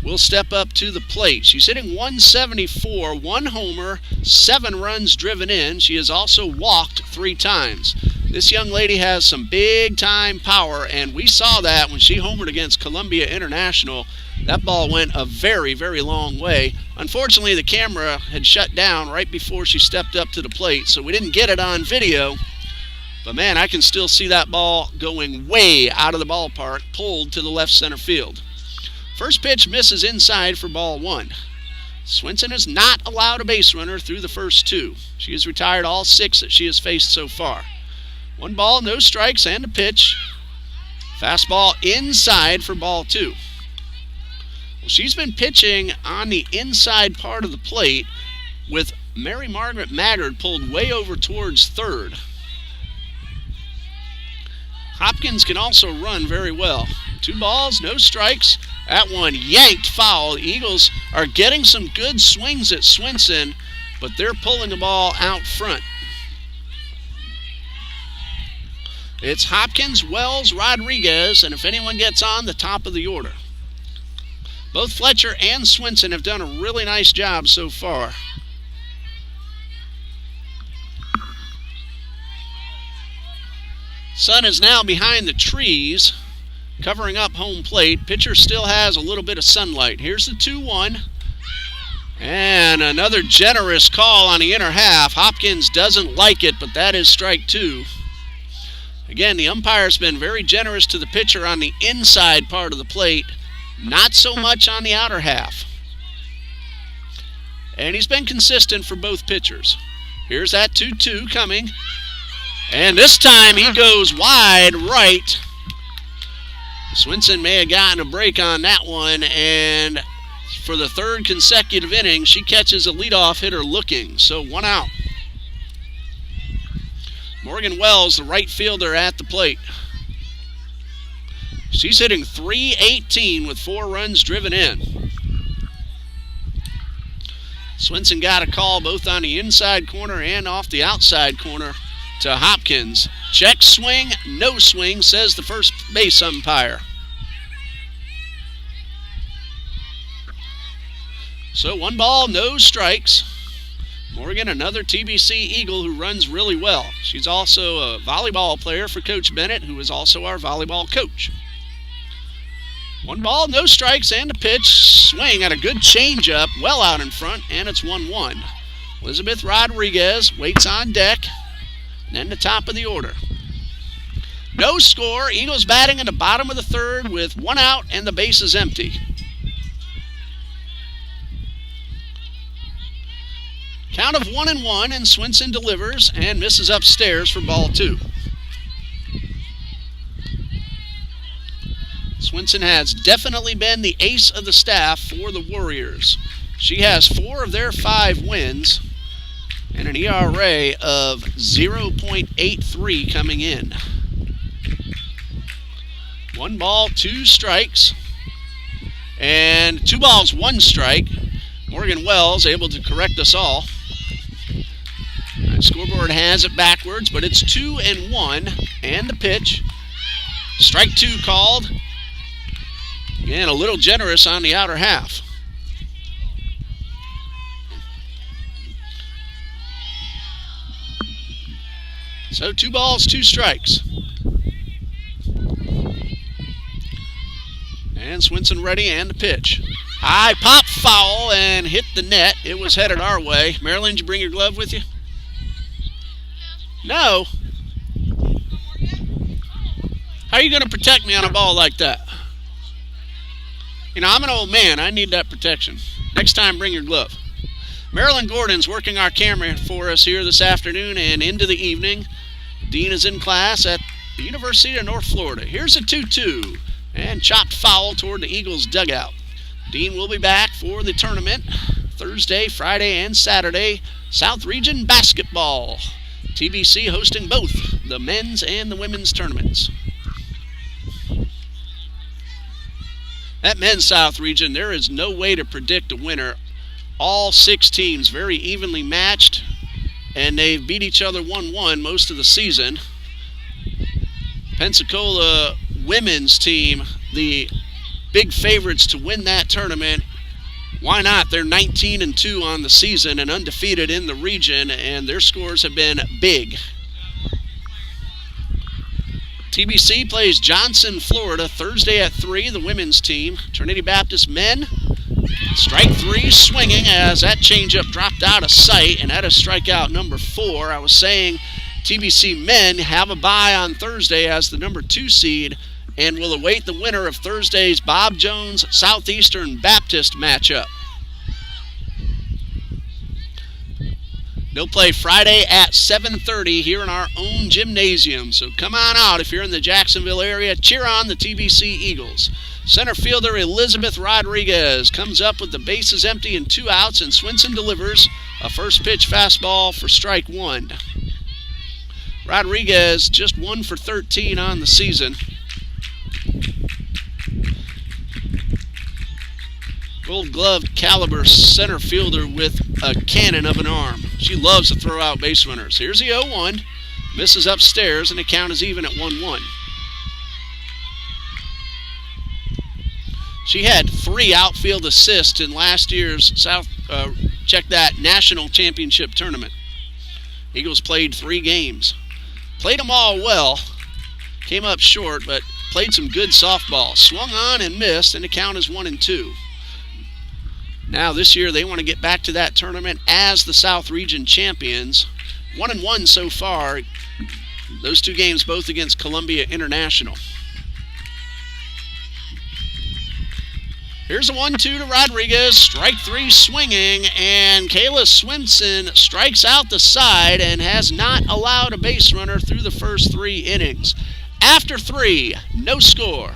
will step up to the plate. She's hitting 174, 1 homer, 7 runs driven in. She has also walked 3 times. This young lady has some big-time power, and we saw that when she homered against Columbia International. That ball went a very, very long way. Unfortunately, the camera had shut down right before she stepped up to the plate, so we didn't get it on video. But, man, I can still see that ball going way out of the ballpark, pulled to the left center field. First pitch misses inside for ball 1. Swinson has not allowed a base runner through the first 2. She has retired all 6 that she has faced so far. 1 ball, no strikes, and a pitch. Fastball inside for ball 2. Well, she's been pitching on the inside part of the plate with Mary Margaret Maggard pulled way over towards third. Hopkins can also run very well. 2 balls, no strikes. That one yanked foul. The Eagles are getting some good swings at Swinson, but they're pulling the ball out front. It's Hopkins, Wells, Rodriguez, and if anyone gets on, the top of the order. Both Fletcher and Swinson have done a really nice job so far. Sun is now behind the trees, covering up home plate. Pitcher still has a little bit of sunlight. Here's the 2-1. And another generous call on the inner half. Hopkins doesn't like it, but that is strike 2. Again, the umpire's been very generous to the pitcher on the inside part of the plate, not so much on the outer half. And he's been consistent for both pitchers. Here's that 2-2 coming. And this time he goes wide right. Swinson may have gotten a break on that one, and for the 3rd consecutive inning, she catches a leadoff hitter looking, so 1 out. Morgan Wells, the right fielder, at the plate. She's hitting .318 with 4 runs driven in. Swenson got a call both on the inside corner and off the outside corner to Hopkins. Check swing, no swing, says the first base umpire. So 1 ball, no strikes. Morgan, another TBC Eagle who runs really well. She's also a volleyball player for Coach Bennett, who is also our volleyball coach. 1 ball, no strikes, and a pitch. Swing at a good changeup, well out in front, and it's 1-1. Elizabeth Rodriguez waits on deck, and then the top of the order. No score. Eagles batting in the bottom of the 3rd with 1 out and the base is empty. Count of 1-1, and Swenson delivers and misses upstairs for ball 2. Swenson has definitely been the ace of the staff for the Warriors. She has 4 of their 5 wins and an ERA of 0.83 coming in. 1 ball, 2 strikes, and 2 balls, 1 strike. Morgan Wells able to correct us all. Scoreboard has it backwards, but it's 2-1, and the pitch. Strike 2 called, and a little generous on the outer half. So 2 balls, 2 strikes. And Swenson ready, and the pitch. High pop foul and hit the net. It was headed our way. Marilyn, did you bring your glove with you? No. How are you going to protect me on a ball like that? You know, I'm an old man. I need that protection. Next time, bring your glove. Marilyn Gordon's working our camera for us here this afternoon and into the evening. Dean is in class at the University of North Florida. Here's a 2-2 and chopped foul toward the Eagles' dugout. Dean will be back for the tournament Thursday, Friday, and Saturday. South Region Basketball. TBC hosting both the men's and the women's tournaments. That men's South Region, there is no way to predict a winner. All 6 teams very evenly matched, and they've beat each other 1-1 most of the season. Pensacola women's team, the big favorites to win that tournament. Why not? They're 19-2 on the season and undefeated in the region, and their scores have been big. TBC plays Johnson, Florida, Thursday at 3, the women's team. Trinity Baptist men, strike 3 swinging as that changeup dropped out of sight, and that is strikeout number 4. I was saying TBC men have a bye on Thursday as the number 2 seed, and will await the winner of Thursday's Bob Jones Southeastern Baptist matchup. They'll play Friday at 7:30 here in our own gymnasium, so come on out if you're in the Jacksonville area. Cheer on the TBC Eagles. Center fielder Elizabeth Rodriguez comes up with the bases empty and 2 outs, and Swenson delivers a first pitch fastball for strike 1. Rodriguez just 1 for 13 on the season. Gold glove caliber center fielder with a cannon of an arm. She loves to throw out base runners. Here's the 0-1. Misses upstairs, and the count is even at 1-1. She had 3 outfield assists in last year's National Championship Tournament. Eagles played 3 games. Played them all well. Came up short, but played some good softball. Swung on and missed, and the count is 1-2. Now this year they want to get back to that tournament as the South Region champions. 1-1 so far. Those 2 games both against Columbia International. Here's a 1-2 to Rodriguez. Strike 3 swinging, and Kayla Swenson strikes out the side and has not allowed a base runner through the first 3 innings. After 3, no score.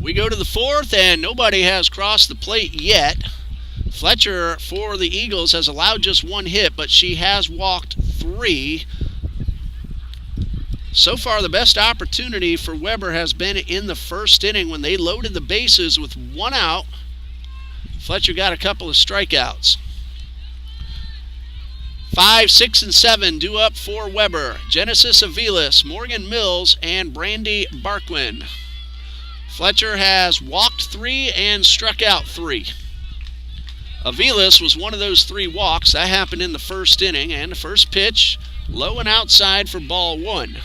We go to the fourth, and nobody has crossed the plate yet. Fletcher for the Eagles has allowed just one hit, but she has walked 3. So far, the best opportunity for Weber has been in the first inning when they loaded the bases with 1 out. Fletcher got a couple of strikeouts. 5, 6, and 7 due up for Weber. Genesis Aviles, Morgan Mills, and Brandy Barquin. Fletcher has walked 3 and struck out 3. Aviles was one of those 3 walks. That happened in the first inning, and the first pitch, low and outside for ball 1.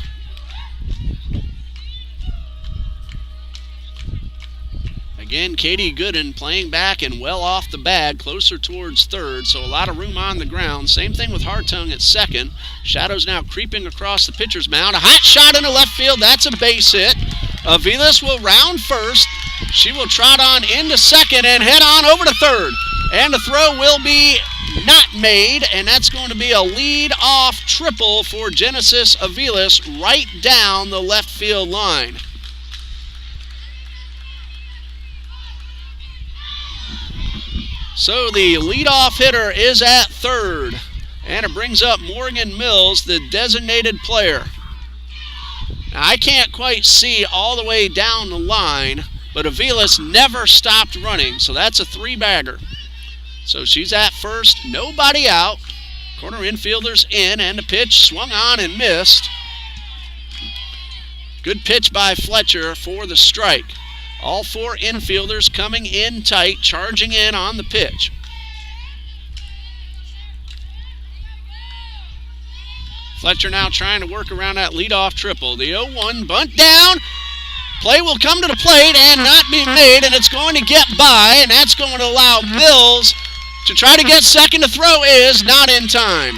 Again, Katie Gooden playing back and well off the bag, closer towards third, so a lot of room on the ground. Same thing with Hartung at second. Shadows now creeping across the pitcher's mound. A hot shot into left field. That's a base hit. Aviles will round first. She will trot on into second and head on over to third. And the throw will be not made, and that's going to be a lead-off triple for Genesis Aviles right down the left field line. So the leadoff hitter is at third, and it brings up Morgan Mills, the designated player. Now, I can't quite see all the way down the line, but Aviles never stopped running, so that's a 3-bagger. So she's at first, nobody out. Corner infielders in, and the pitch swung on and missed. Good pitch by Fletcher for the strike. All 4 infielders coming in tight, charging in on the pitch. Fletcher now trying to work around that leadoff triple. The 0-1 bunt down. Play will come to the plate and not be made, and it's going to get by, and that's going to allow Mills to try to get second. The throw is not in time.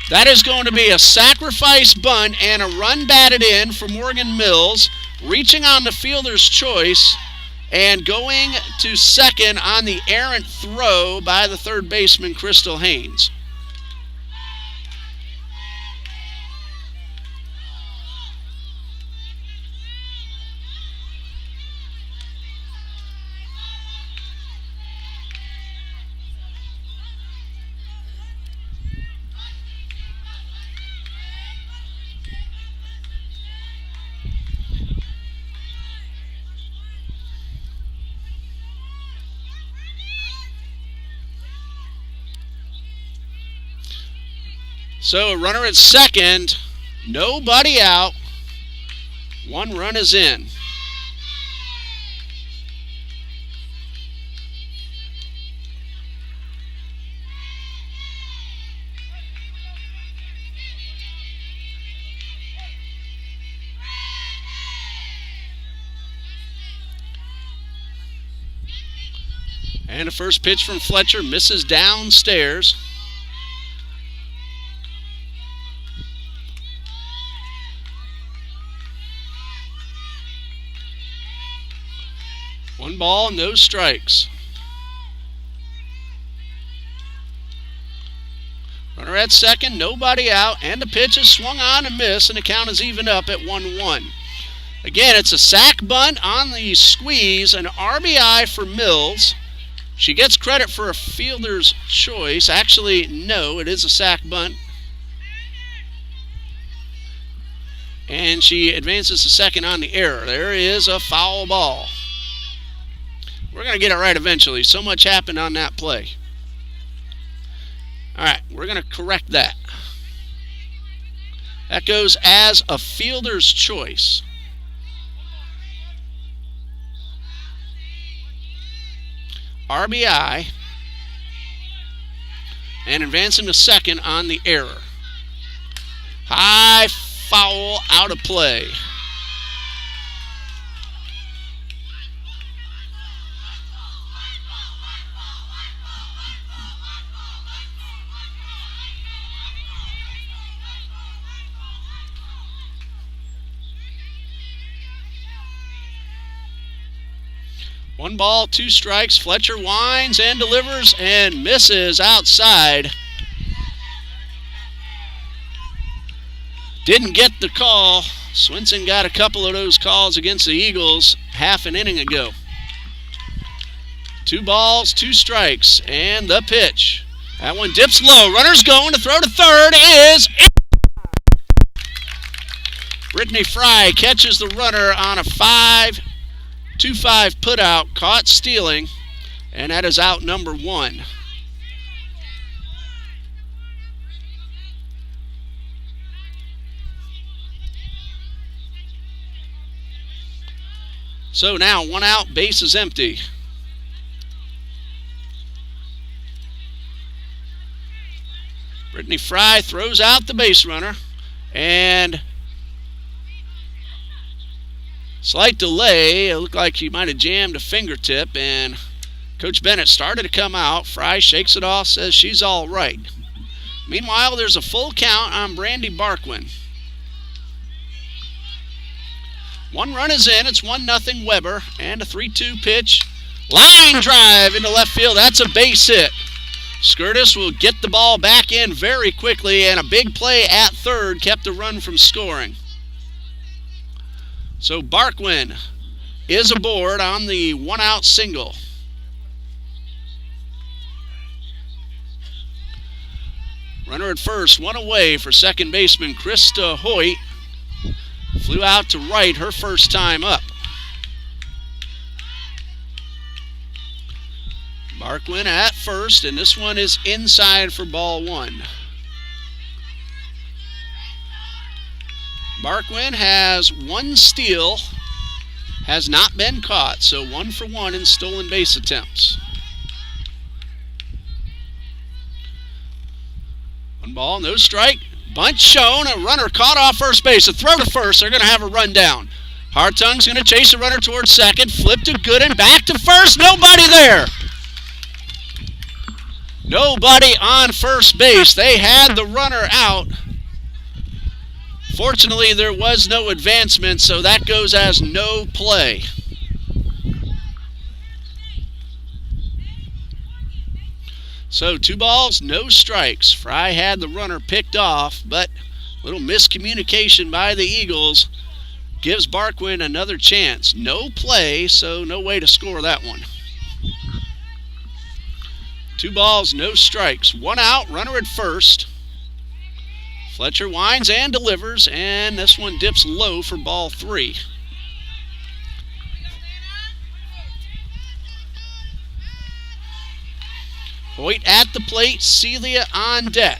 That is going to be a sacrifice bunt and a run batted in for Morgan Mills, reaching on the fielder's choice and going to second on the errant throw by the third baseman, Crystal Haynes. So a runner at second, nobody out, 1 run is in. And the first pitch from Fletcher misses downstairs. One ball, no strikes. Runner at second, nobody out, and the pitch is swung on and missed, and the count is even up at 1-1. Again, it's a sac bunt on the squeeze, an RBI for Mills. She gets credit for a fielder's choice. Actually, no, it is a sac bunt. And she advances to second on the error. There is a foul ball. We're going to get it right eventually. So much happened on that play. All right, we're going to correct that. That goes as a fielder's choice. RBI. And advancing to second on the error. High foul, out of play. One ball, 2 strikes. Fletcher winds and delivers and misses outside. Didn't get the call Swinson got a couple of those calls against the Eagles half an inning ago. 2 balls, 2 strikes, and the pitch. That one dips low. Runner's going to throw to third. Is Brittany Fry catches the runner on a 5-2-5 putout, caught stealing, and that is out number 1. So now 1 out, base is empty. Brittany Fry throws out the base runner, and slight delay. It looked like she might have jammed a fingertip, and Coach Bennett started to come out. Fry shakes it off, says she's all right. Meanwhile, there's a full count on Brandy Barkwin. 1 run is in. It's 1-0 Weber, and a 3-2 pitch. Line drive into left field. That's a base hit. Skirtis will get the ball back in very quickly, and a big play at third kept the run from scoring. So Barkwin is aboard on the 1-out single. Runner at first, 1 away for second baseman Krista Hoyt. Flew out to right her first time up. Barkwin at first, and this one is inside for ball 1. Barkwin has 1 steal, has not been caught, so 1 for 1 in stolen base attempts. 1 ball, no strike. Bunt shown, a runner caught off first base. A throw to first, they're going to have a run down. Hartung's going to chase the runner towards second, flip to Gooden, back to first, nobody there. Nobody on first base. They had the runner out. Fortunately, there was no advancement, so that goes as no play. So 2 balls, no strikes. Fry had the runner picked off, but a little miscommunication by the Eagles gives Barkwin another chance. No play, so no way to score that one. 2 balls, no strikes. 1 out, runner at first. Fletcher winds and delivers, and this one dips low for ball 3. Hoyt at the plate, Celia on deck.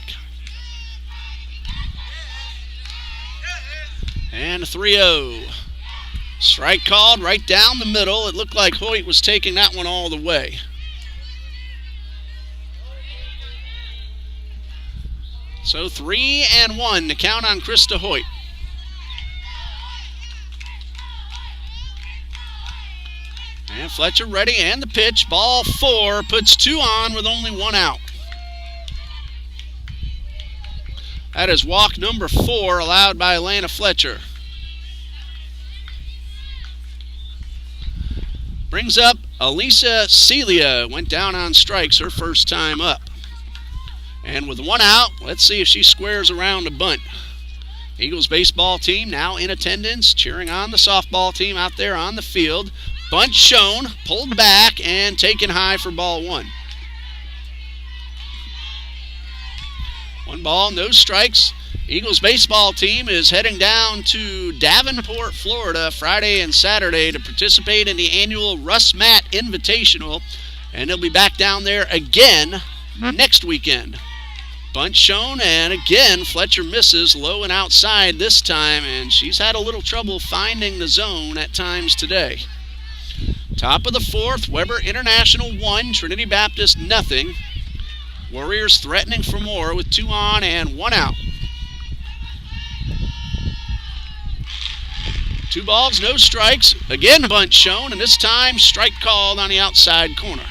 And a 3-0. Strike called right down the middle. It looked like Hoyt was taking that one all the way. So 3-1 to count on Krista Hoyt. And Fletcher ready, and the pitch. Ball 4, puts 2 on with only 1 out. That is walk number 4 allowed by Lana Fletcher. Brings up Elisa Celia. Went down on strikes her first time up. And with 1 out, let's see if she squares around a bunt. Eagles baseball team now in attendance, cheering on the softball team out there on the field. Bunt shown, pulled back, and taken high for ball 1. 1 ball, no strikes. Eagles baseball team is heading down to Davenport, Florida, Friday and Saturday to participate in the annual Russ Matt Invitational, and they'll be back down there again next weekend. Bunt shown, and again Fletcher misses low and outside this time, and she's had a little trouble finding the zone at times today. Top of the 4th, Weber International 1, Trinity Baptist nothing. Warriors threatening for more with 2 on and 1 out. 2 balls, no strikes. Again bunt shown, and this time strike called on the outside corner.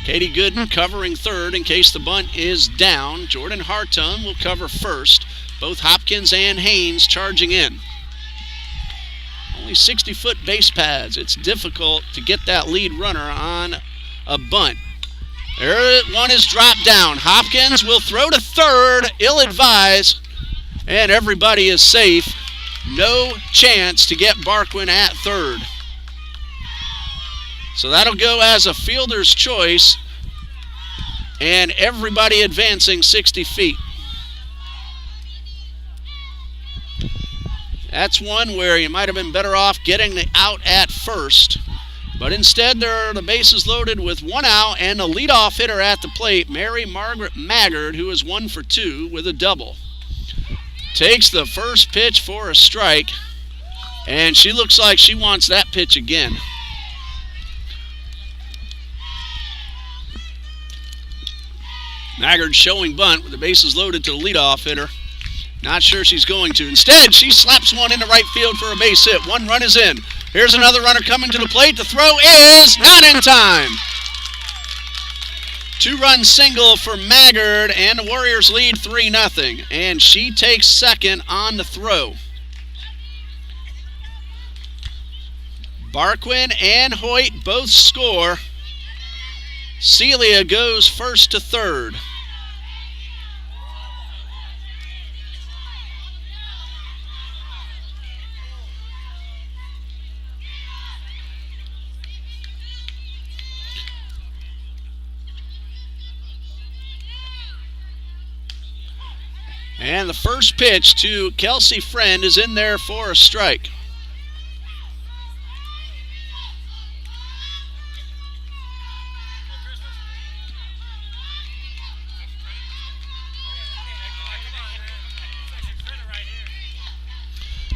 Katie Gooden covering third in case the bunt is down. Jordan Hartung will cover first. Both Hopkins and Haynes charging in. Only 60-foot base pads. It's difficult to get that lead runner on a bunt. There, one is dropped down. Hopkins will throw to third, ill-advised. And everybody is safe. No chance to get Barquin at third. So that'll go as a fielder's choice, and everybody advancing 60 feet. That's one where you might have been better off getting the out at first. But instead, there are the bases loaded with one out and a leadoff hitter at the plate, Mary Margaret Maggard, who is 1 for 2 with a double. Takes the first pitch for a strike, and she looks like she wants that pitch again. Maggard showing bunt with the bases loaded to the leadoff hitter. Not sure she's going to. Instead, she slaps one into right field for a base hit. One run is in. Here's another runner coming to the plate. The throw is not in time. 2-run single for Maggard, and the Warriors lead 3-0. And she takes second on the throw. Barquin and Hoyt both score. Celia goes first to third. And the first pitch to Kelsey Friend is in there for a strike.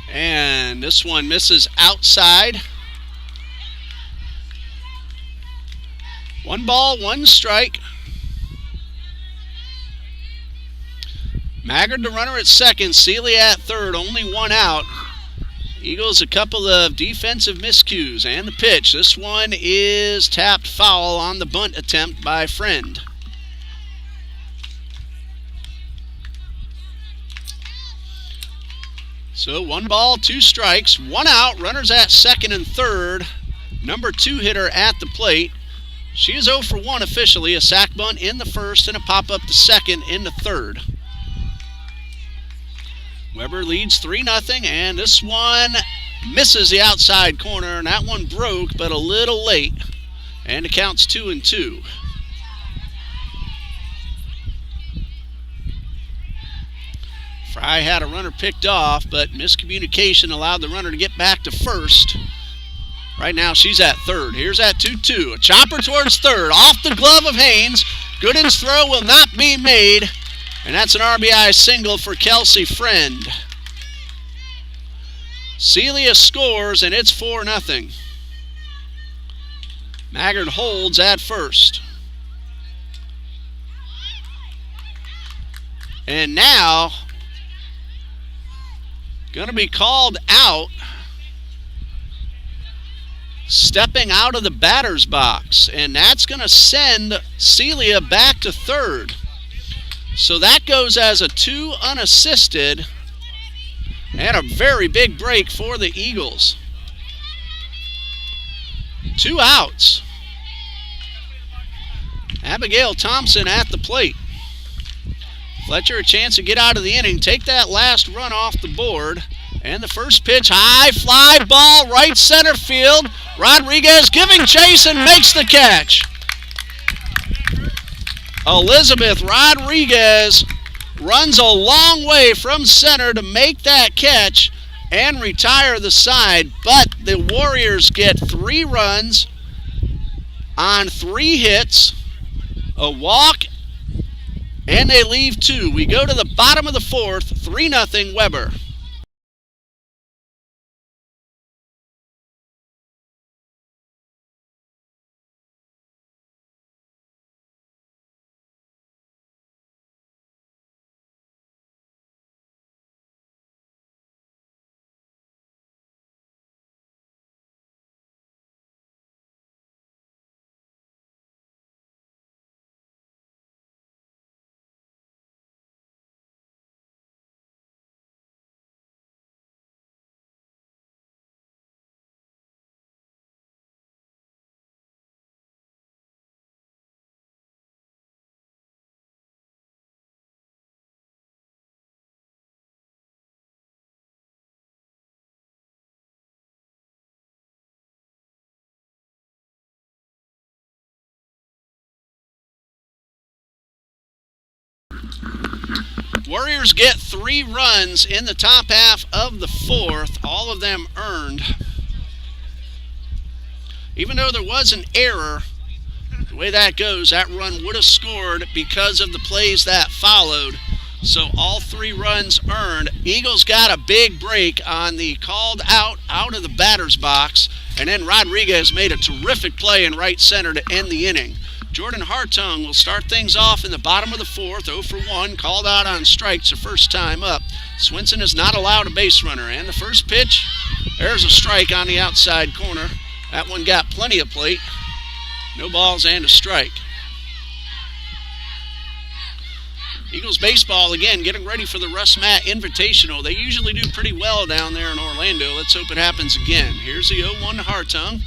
And this one misses outside. 1 ball, 1 strike. Maggard the runner at second, Celia at third, only 1 out. Eagles a couple of defensive miscues, and the pitch. This one is tapped foul on the bunt attempt by Friend. So 1 ball, 2 strikes, 1 out, runners at second and third. Number 2 hitter at the plate. She is 0 for 1 officially, a sac bunt in the first and a pop-up to second in the third. Weber leads 3-0, and this one misses the outside corner, and that one broke, but a little late, and it counts 2-2. Fry had a runner picked off, but miscommunication allowed the runner to get back to first. Right now she's at third. Here's that 2-2. A chopper towards third, off the glove of Haynes. Gooden's throw will not be made. And that's an RBI single for Kelsey Friend. Celia scores, and it's 4-0. Maggard holds at first. And now, going to be called out. Stepping out of the batter's box. And that's going to send Celia back to third. So that goes as a 2 unassisted, and a very big break for the Eagles. 2 outs. Abigail Thompson at the plate. Fletcher a chance to get out of the inning, take that last run off the board. And the first pitch, high fly ball, right center field. Rodriguez giving chase and makes the catch. Elizabeth Rodriguez runs a long way from center to make that catch and retire the side, but the Warriors get 3 runs on 3 hits, a walk, and they leave 2. We go to the bottom of the 4th, 3-0 Weber. Warriors get 3 runs in the top half of the 4th, all of them earned. Even though there was an error, the way that goes, that run would have scored because of the plays that followed. So all 3 runs earned. Eagles got a big break on the called out of the batter's box, and then Rodriguez made a terrific play in right center to end the inning. Jordan Hartung will start things off in the bottom of the 4th, 0 for 1, called out on strikes the first time up. Swinson is not allowed a base runner, and the first pitch, there's a strike on the outside corner. That one got plenty of plate. No balls and a strike. Eagles baseball, again, getting ready for the Russ Matt Invitational. They usually do pretty well down there in Orlando. Let's hope it happens again. Here's the 0-1 to Hartung.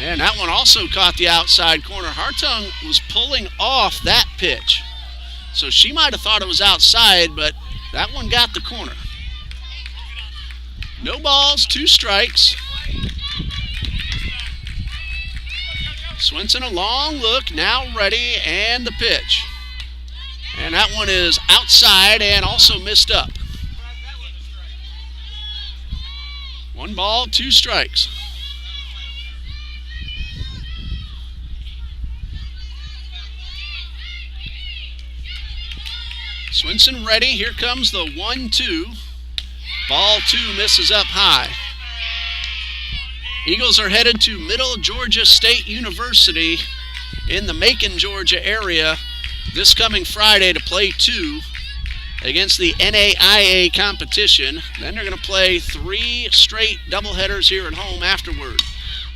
And that one also caught the outside corner. Hartung was pulling off that pitch. So she might have thought it was outside, but that one got the corner. No balls, 2 strikes. Swinson a long look, now ready, and the pitch. And that one is outside and also missed up. 1 ball, 2 strikes. Swinson ready. Here comes the 1-2. Ball 2 misses up high. Eagles are headed to Middle Georgia State University in the Macon, Georgia area this coming Friday to play 2 against the NAIA competition. Then they're going to play 3 straight doubleheaders here at home afterward.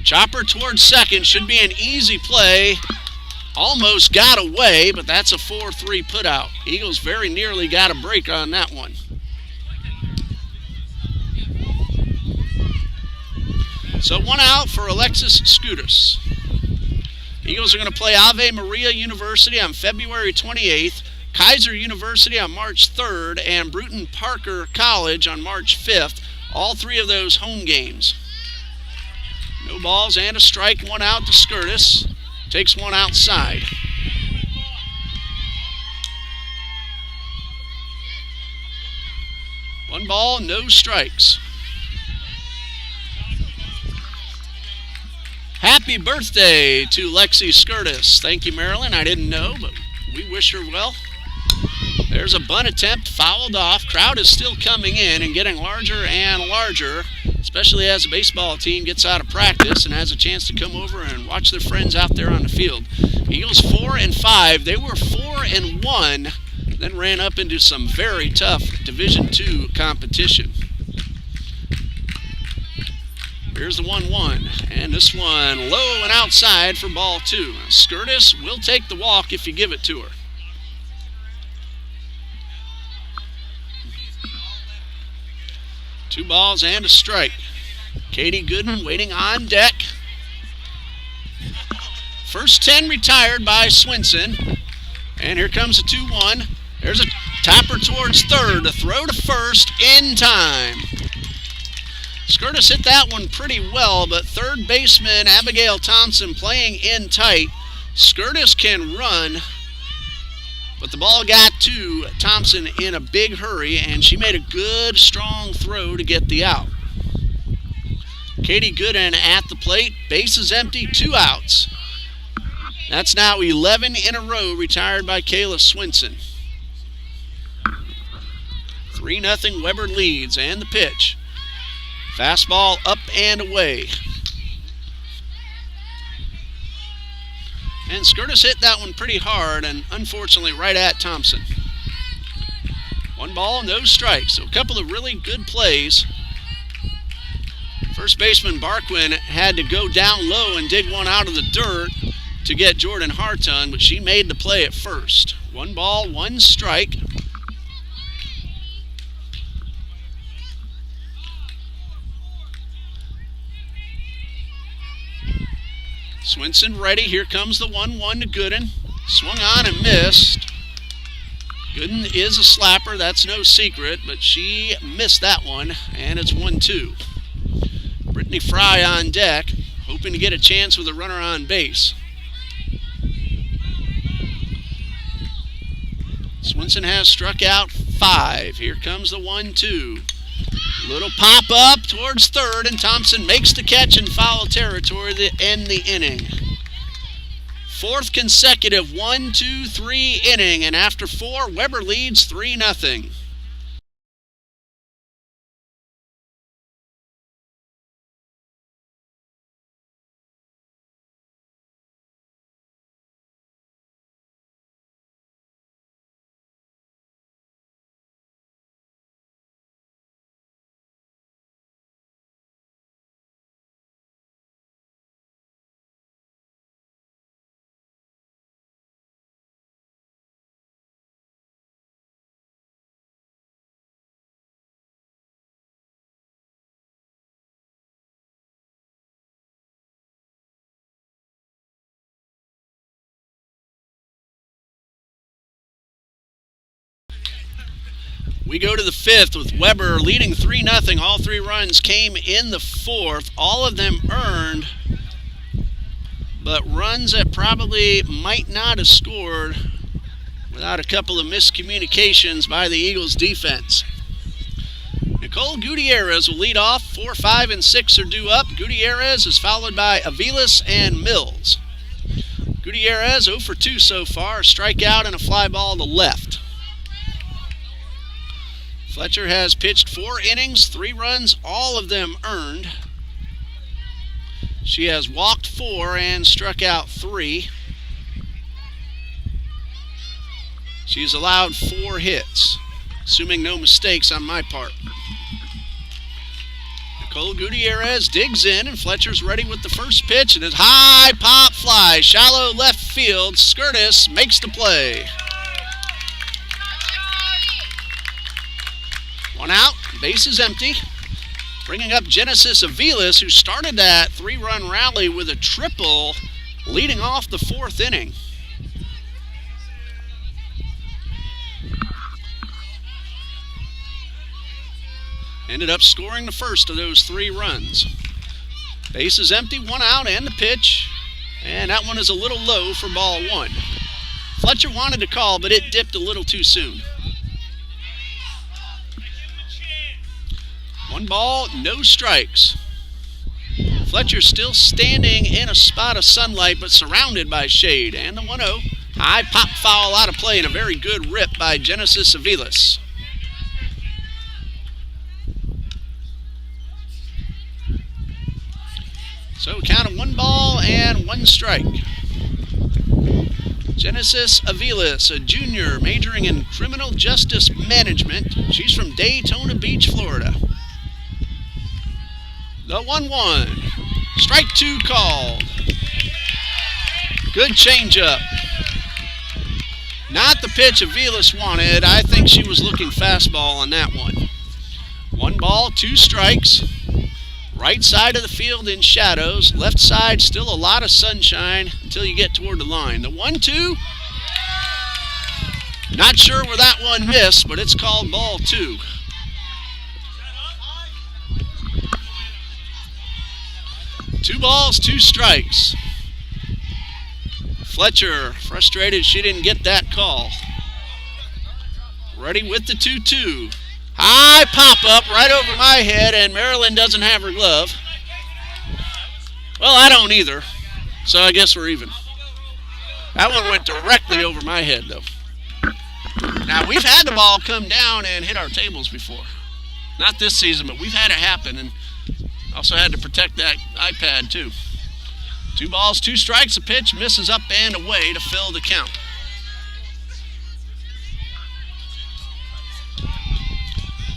Chopper towards second. Should be an easy play. Almost got away, but that's a 4-3 putout. Eagles very nearly got a break on that one. So 1 out for Alexis Skoudas. Eagles are going to play Ave Maria University on February 28th, Kaiser University on March 3rd, and Bruton Parker College on March 5th. All 3 of those home games. No balls and a strike, 1 out to Skoudas. Takes 1 outside. One ball, no strikes. Happy birthday to Lexi Skoudas. Thank you, Marilyn. I didn't know, but we wish her well. There's a bunt attempt, fouled off. Crowd is still coming in and getting larger and larger, especially as the baseball team gets out of practice and has a chance to come over and watch their friends out there on the field. Eagles 4-5. They were 4-1, then ran up into some very tough Division II competition. Here's the 1-1, and this one low and outside for ball 2. Skoudas will take the walk if you give it to her. Two balls and a strike. Katie Gooden waiting on deck. First 10 retired by Swinson. And here comes a 2-1. There's a topper towards third. A throw to first in time. Skoudas hit that one pretty well, but third baseman Abigail Thompson playing in tight. Skoudas can run, but the ball got to Thompson in a big hurry, and she made a good, strong throw to get the out. Katie Gooden at the plate. Bases empty, 2 outs. That's now 11 in a row retired by Kayla Swinson. 3-0 Weber leads, and the pitch. Fastball up and away. And Skoudas hit that one pretty hard, and unfortunately right at Thompson. 1 ball, no strikes. So a couple of really good plays. First baseman Barquin had to go down low and dig one out of the dirt to get Jordan Hartung, but she made the play at first. 1 ball, 1 strike. Swinson ready. Here comes the 1-1 to Gooden. Swung on and missed. Gooden is a slapper. That's no secret, but she missed that one, and it's 1-2. Brittany Fry on deck, hoping to get a chance with a runner on base. Swinson has struck out 5. Here comes the 1-2. Little pop up towards third, and Thompson makes the catch in foul territory to end the inning. 4th consecutive 1-2-3 inning, and after 4, Weber leads 3-0. We go to the 5th with Weber leading 3-0. All 3 runs came in the 4th. All of them earned, but runs that probably might not have scored without a couple of miscommunications by the Eagles defense. Nicole Gutierrez will lead off. 4, 5, and 6 are due up. Gutierrez is followed by Aviles and Mills. Gutierrez 0 for 2 so far, a strikeout and a fly ball to left. Fletcher has pitched 4 innings, 3 runs, all of them earned. She has walked 4 and struck out 3. She's allowed 4 hits, assuming no mistakes on my part. Nicole Gutierrez digs in, and Fletcher's ready with the first pitch, and his high pop fly, shallow left field. Skirtis makes the play. 1 out, base is empty. Bringing up Genesis Aviles, who started that 3-run rally with a triple, leading off the 4th inning. Ended up scoring the first of those 3 runs. Base is empty, 1 out, and the pitch. And that one is a little low for ball 1. Fletcher wanted to call, but it dipped a little too soon. 1 ball, no strikes. Fletcher still standing in a spot of sunlight, but surrounded by shade. And the 1-0. High pop foul out of play, and a very good rip by Genesis Aviles. So count of 1 ball and 1 strike. Genesis Aviles, a junior majoring in criminal justice management. She's from Daytona Beach, Florida. The 1-1. Strike 2 called. Good changeup. Not the pitch Aviles wanted. I think she was looking fastball on that one. 1 ball, 2 strikes. Right side of the field in shadows. Left side still a lot of sunshine until you get toward the line. The 1-2. Not sure where that one missed, but it's called ball 2. Two balls, 2 strikes. Fletcher frustrated she didn't get that call. Ready with the 2-2. High pop up right over my head, and Marilyn doesn't have her glove. Well, I don't either, so I guess we're even. That one went directly over my head, though. Now, we've had the ball come down and hit our tables before. Not this season, but we've had it happen, and also had to protect that iPad, too. 2 balls, 2 strikes. A pitch misses up and away to fill the count.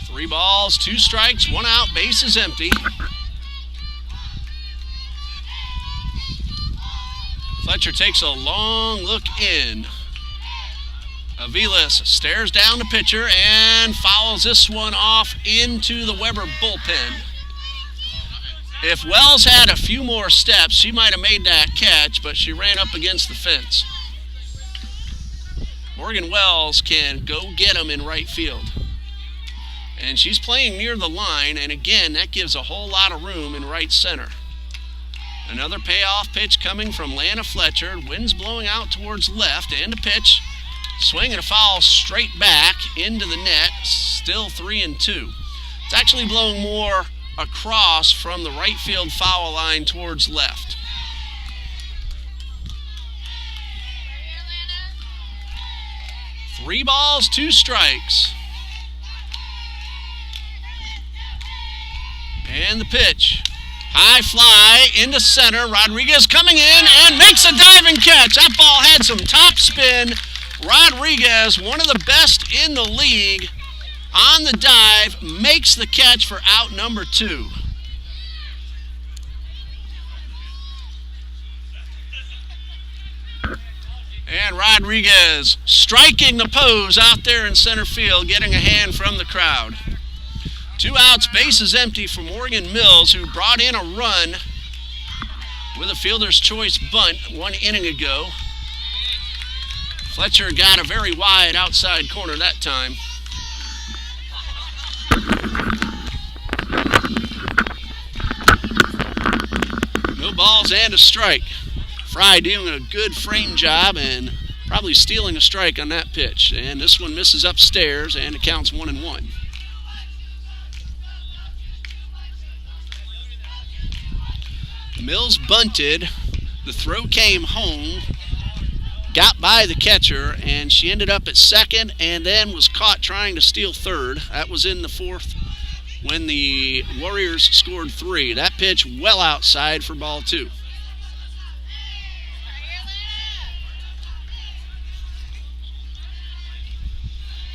Three balls, 2 strikes, 1 out, base is empty. Fletcher takes a long look in. Aviles stares down the pitcher and fouls this one off into the Weber bullpen. If Wells had a few more steps, she might have made that catch, but she ran up against the fence. Morgan Wells can go get him in right field. And she's playing near the line, and again, that gives a whole lot of room in right center. Another payoff pitch coming from Lana Fletcher. Wind's blowing out towards left, and the pitch Swing and a foul straight back into the net. Still 3-2. It's actually blowing more across from the right field foul line towards left. Three balls, two strikes. And the pitch. High fly into center. Rodriguez coming in and makes a diving catch. That ball had some top spin. Rodriguez, one of the best in the league, on the dive, makes the catch for out number 2. And Rodriguez striking the pose out there in center field, getting a hand from the crowd. 2 outs, bases empty for Morgan Mills, who brought in a run with a fielder's choice bunt 1 inning ago. Fletcher got a very wide outside corner that time. No balls and a strike. Fry doing a good frame job and probably stealing a strike on that pitch. And this one misses upstairs, and it counts 1-1. Mills bunted. The throw came home, got by the catcher, and she ended up at second and then was caught trying to steal third. That was in the 4th when the Warriors scored 3. That pitch well outside for ball 2.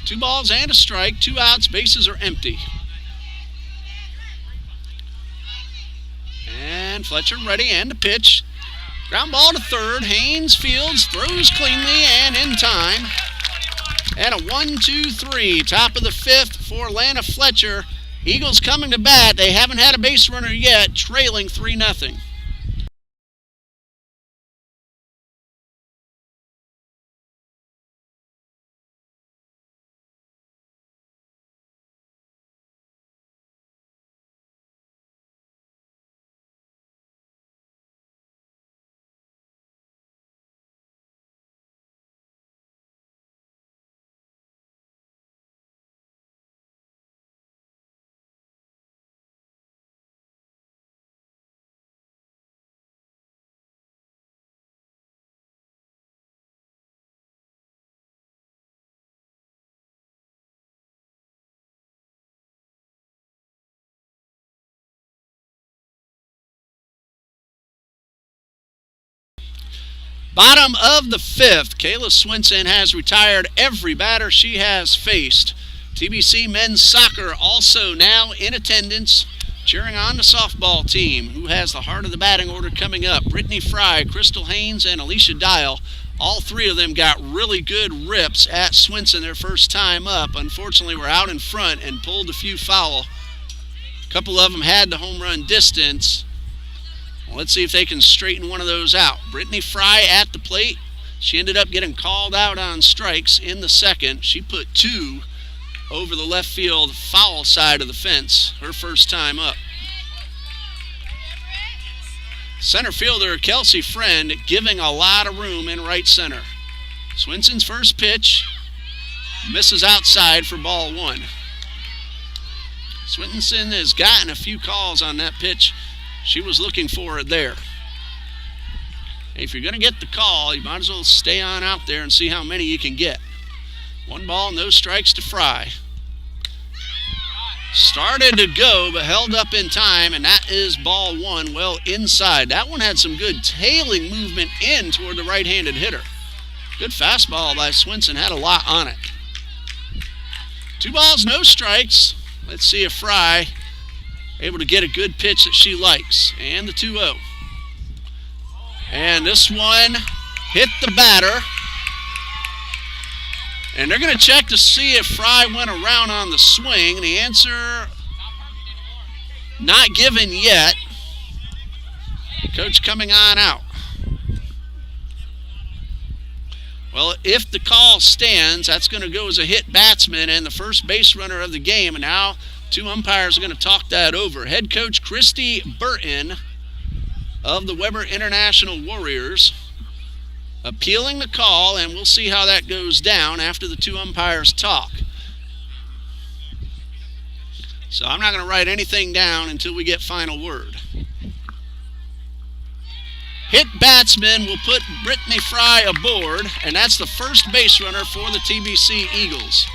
Two balls and a strike, 2 outs, bases are empty. And Fletcher ready, and the pitch. Ground ball to third. Haynes fields, throws cleanly and in time. And a 1-2-3, top of the 5th for Lana Fletcher. Eagles coming to bat. They haven't had a base runner yet, trailing 3-0. Bottom of the 5th, Kayla Swinson has retired every batter she has faced. TBC men's soccer also now in attendance, cheering on the softball team, who has the heart of the batting order coming up. Brittany Fry, Crystal Haynes, and Alicia Dial. All 3 of them got really good rips at Swinson their first time up. Unfortunately, were out in front and pulled a few foul. A couple of them had the home run distance. Let's see if they can straighten one of those out. Brittany Fry at the plate. She ended up getting called out on strikes in the 2nd. She put 2 over the left field foul side of the fence her first time up. Center fielder Kelsey Friend giving a lot of room in right center. Swinson's first pitch misses outside for ball 1. Swinson has gotten a few calls on that pitch. She was looking for it there. If you're going to get the call, you might as well stay on out there and see how many you can get. 1 ball, no strikes to Fry. Started to go, but held up in time, and that is ball 1, well inside. That one had some good tailing movement in toward the right-handed hitter. Good fastball by Swinson, had a lot on it. 2 balls, no strikes. Let's see if Fry able to get a good pitch that she likes. And the 2-0. And this one hit the batter. And they're going to check to see if Fry went around on the swing. The answer, not given yet. Coach coming on out. Well, if the call stands, that's going to go as a hit batsman and the first base runner of the game. And now 2 umpires are going to talk that over. Head coach Christy Burton of the Weber International Warriors appealing the call, and we'll see how that goes down after the two umpires talk. So I'm not going to write anything down until we get final word. Hit batsman will put Brittany Fry aboard, and that's the first base runner for the TBC Eagles.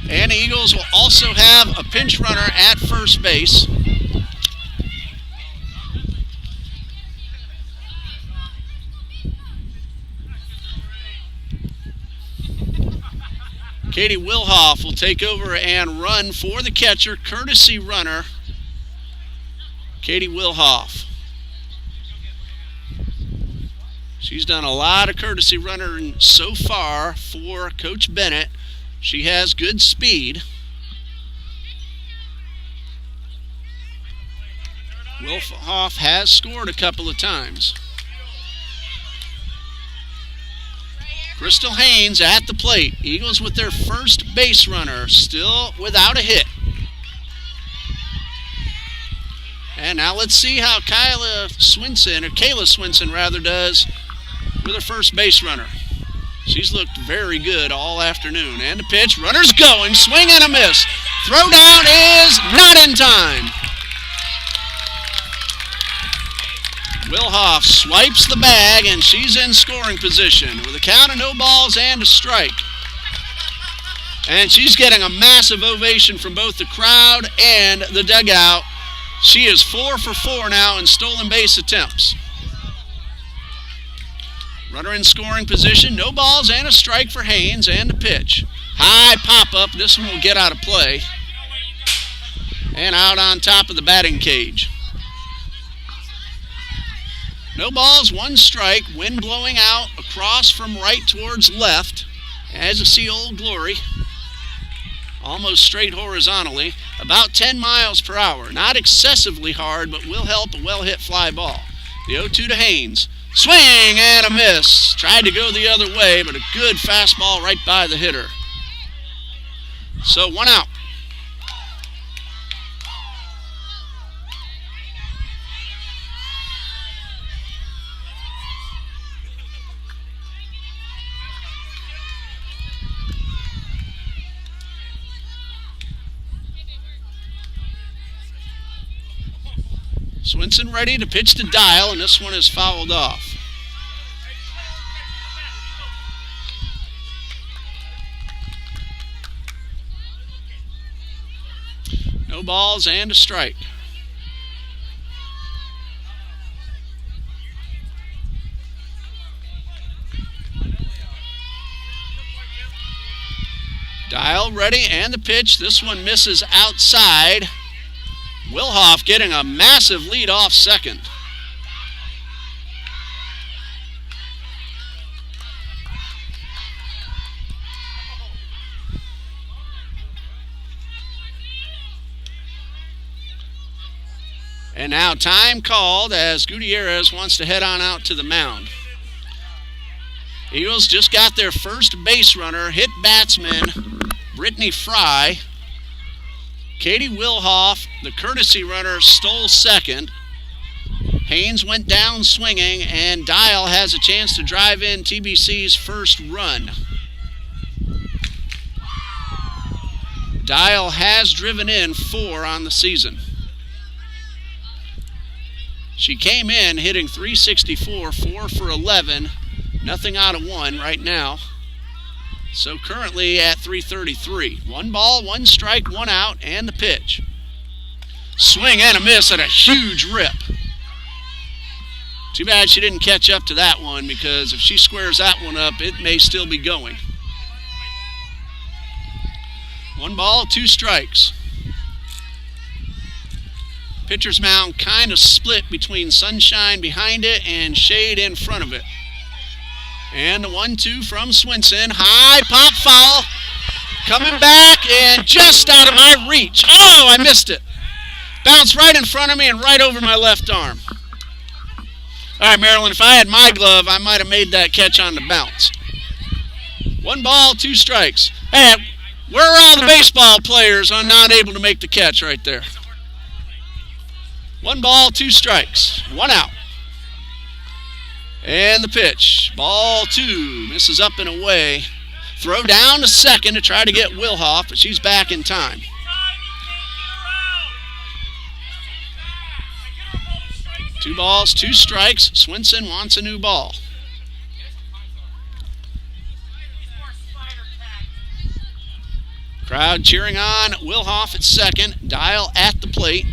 And the Eagles will also have a pinch runner at first base. Katie Wilhoff will take over and run for the catcher, courtesy runner, Katie Wilhoff. She's done a lot of courtesy running so far for Coach Bennett. She has good speed. Wilhoff has scored a couple of times. Crystal Haynes at the plate. Eagles with their first base runner, still without a hit. And now let's see how Kayla Swinson does with her first base runner. She's looked very good all afternoon. And the pitch, runner's going, swing and a miss. Throw down is not in time. Wilhoff swipes the bag, and she's in scoring position with a count of no balls and a strike. And she's getting a massive ovation from both the crowd and the dugout. She is 4 for 4 now in stolen base attempts. Runner in scoring position, no balls and a strike for Haynes, and the pitch. High pop-up, this one will get out of play. And out on top of the batting cage. No balls, 1 strike, wind blowing out across from right towards left. As you see Old Glory, almost straight horizontally, about 10 miles per hour. Not excessively hard, but will help a well-hit fly ball. The 0-2 to Haynes. Swing and a miss. Tried to go the other way, but a good fastball right by the hitter. So 1 out. Swinson ready to pitch to Dial, and this one is fouled off. No balls and a strike. Dial ready, and the pitch. This one misses outside. Wilhoff getting a massive lead off second. And now time called as Gutierrez wants to head on out to the mound. Eagles just got their first base runner, hit batsman Brittany Fry. Katie Wilhoff, the courtesy runner, stole second. Haynes went down swinging, and Dial has a chance to drive in TBC's first run. Dial has driven in 4 on the season. She came in hitting .364, 4 for 11, nothing out of 1 right now. So currently at .333. 1 ball, 1 strike, 1 out, and the pitch. Swing and a miss at a huge rip. Too bad she didn't catch up to that one, because if she squares that one up, it may still be going. 1 ball, 2 strikes. Pitcher's mound kind of split between sunshine behind it and shade in front of it. And the 1-2 from Swinson. High pop foul. Coming back and just out of my reach. Oh, I missed it. Bounced right in front of me and right over my left arm. All right, Marilyn, if I had my glove, I might have made that catch on the bounce. 1 ball, 2 strikes. Hey, where are all the baseball players? I'm not able to make the catch right there. 1 ball, 2 strikes, 1 out. And the pitch. Ball 2. Misses up and away. Throw down to second to try to get Wilhoff, but she's back in time. Two balls, 2 strikes. Swinson wants a new ball. Crowd cheering on Wilhoff at second. Dial at the plate.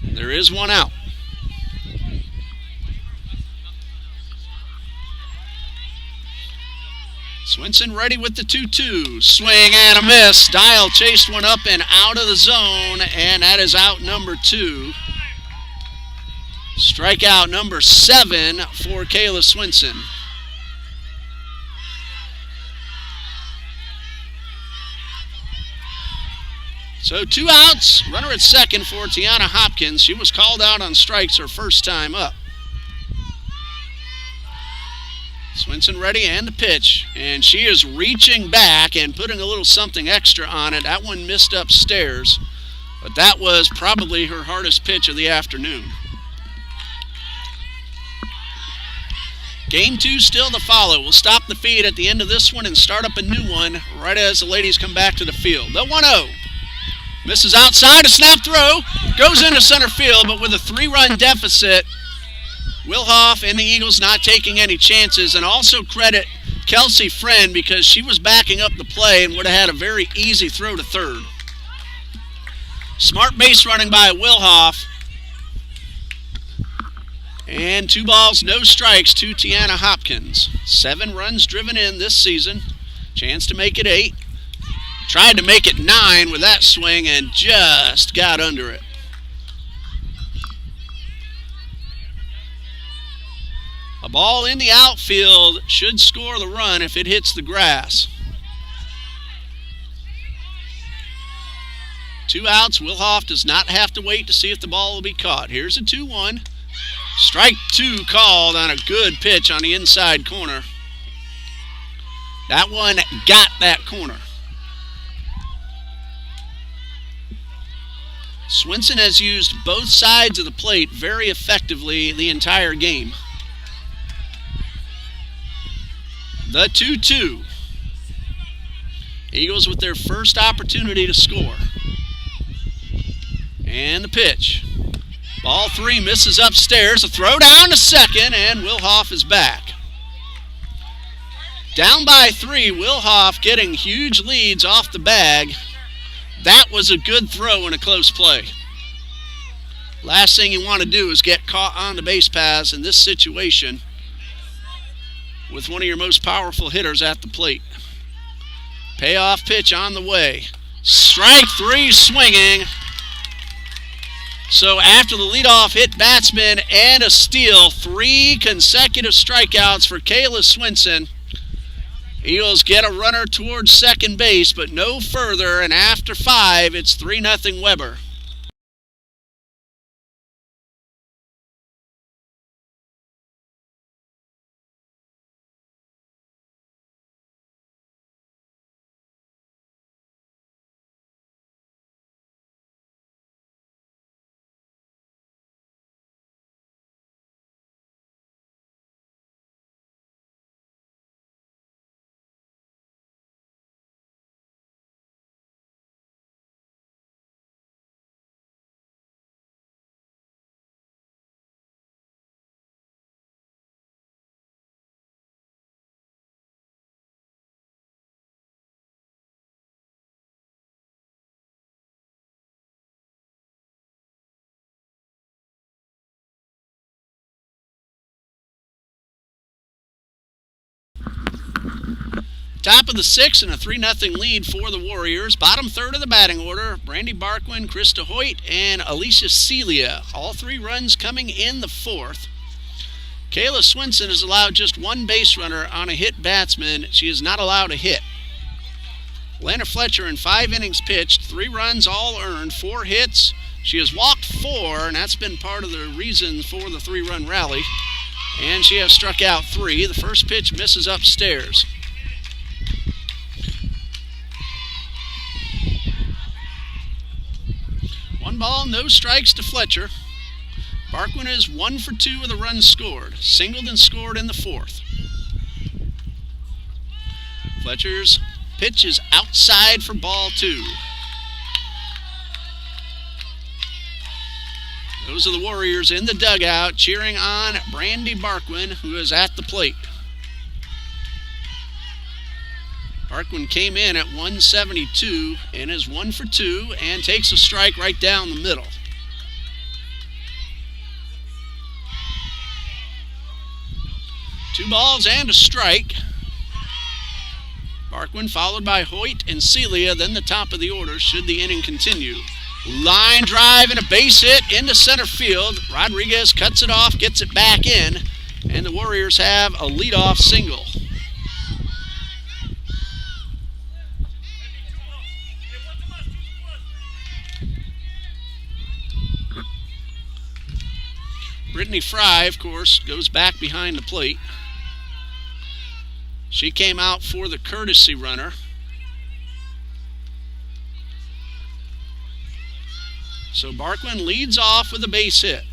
There is 1 out. Swinson ready with the 2-2. Swing and a miss. Dial chased one up and out of the zone, and that is out number 2. Strikeout number 7 for Kayla Swinson. So 2 outs, runner at second for Tiana Hopkins. She was called out on strikes her first time up. Swinson ready and the pitch, and she is reaching back and putting a little something extra on it. That one missed upstairs, but that was probably her hardest pitch of the afternoon. Game 2 still to follow. We'll stop the feed at the end of this one and start up a new one right as the ladies come back to the field. The 1-0. Misses outside, a snap throw, goes into center field, but with a 3-run deficit, Wilhoff and the Eagles not taking any chances, and also credit Kelsey Friend because she was backing up the play and would have had a very easy throw to third. Smart base running by Wilhoff. And 2 balls, no strikes to Tiana Hopkins. 7 runs driven in this season. Chance to make it 8. Tried to make it 9 with that swing and just got under it. A ball in the outfield should score the run if it hits the grass. 2 outs. Wilhoff does not have to wait to see if the ball will be caught. Here's a 2-1. Strike 2 called on a good pitch on the inside corner. That one got that corner. Swinson has used both sides of the plate very effectively the entire game. The 2-2. Eagles with their first opportunity to score. And the pitch. Ball 3 misses upstairs. A throw down to second, and Wilhoff is back. Down by 3, Wilhoff getting huge leads off the bag. That was a good throw in a close play. Last thing you want to do is get caught on the base paths in this situation with one of your most powerful hitters at the plate. Payoff pitch on the way. Strike 3 swinging. So after the leadoff hit batsman and a steal, 3 consecutive strikeouts for Kayla Swinson. Eagles get a runner towards second base, but no further, and after 5, it's 3-0 Weber. Top of the 6th and a 3-0 lead for the Warriors. Bottom third of the batting order, Brandy Barquin, Krista Hoyt, and Alicia Celia. All 3 runs coming in the 4th. Kayla Swinson has allowed just 1 base runner on a hit batsman. She is not allowed a hit. Lana Fletcher in 5 innings pitched, 3 runs all earned, 4 hits. She has walked 4, and that's been part of the reason for the 3-run rally. And she has struck out 3. The first pitch misses upstairs. 1 ball, no strikes to Fletcher. Barquin is 1 for 2 with a run scored. Singled and scored in the 4th. Fletcher's pitch is outside for ball 2. Those are the Warriors in the dugout cheering on Brandy Barquin, who is at the plate. Barquin came in at 172 and is 1 for 2 and takes a strike right down the middle. Two balls and a strike. Barquin followed by Hoyt and Celia, then the top of the order should the inning continue. Line drive and a base hit into center field. Rodriguez cuts it off, gets it back in, and the Warriors have a leadoff single. Brittany Fry, of course, goes back behind the plate. She came out for the courtesy runner. So Barquin leads off with a base hit.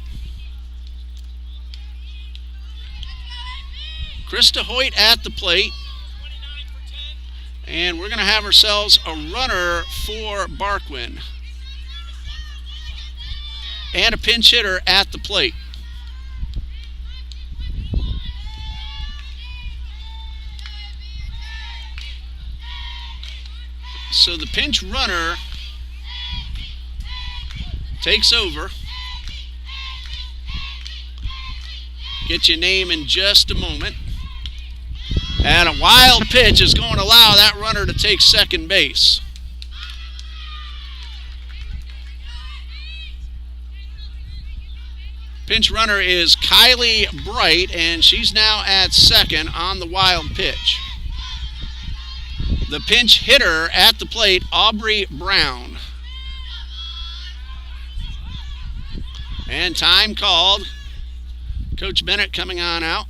Krista Hoyt at the plate. And we're going to have ourselves a runner for Barquin. And a pinch hitter at the plate. So the pinch runner takes over. Get your name in just a moment. And a wild pitch is going to allow that runner to take second base. Pinch runner is Kylie Bright, and she's now at second on the wild pitch. The pinch hitter at the plate, Aubry Brown. And time called. Coach Bennett coming on out.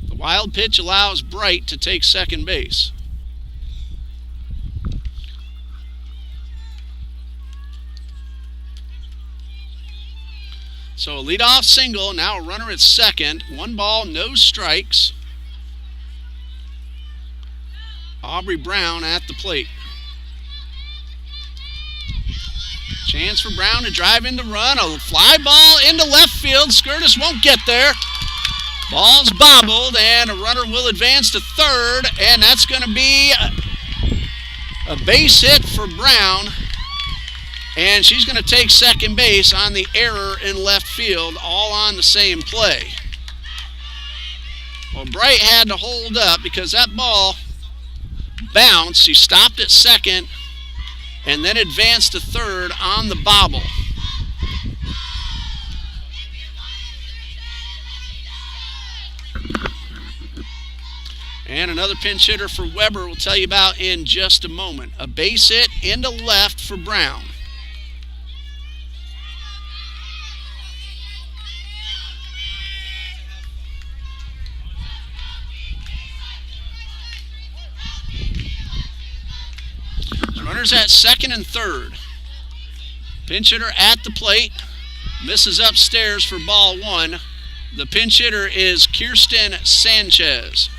The wild pitch allows Bright to take second base. So a leadoff single, now a runner at second. 1 ball, no strikes. Aubry Brown at the plate. Chance for Brown to drive in the run. A fly ball into left field. Skirtis won't get there. Ball's bobbled, and a runner will advance to third, and that's going to be a base hit for Brown. And she's going to take second base on the error in left field, all on the same play. Well, Bright had to hold up because that ball bounced. He stopped at second and then advanced to third on the bobble. And another pinch hitter for Weber we'll tell you about in just a moment. A base hit into left for Brown. Runners at second and third. Pinch hitter at the plate. Misses upstairs for ball 1. The pinch hitter is Kirsten Sanchez.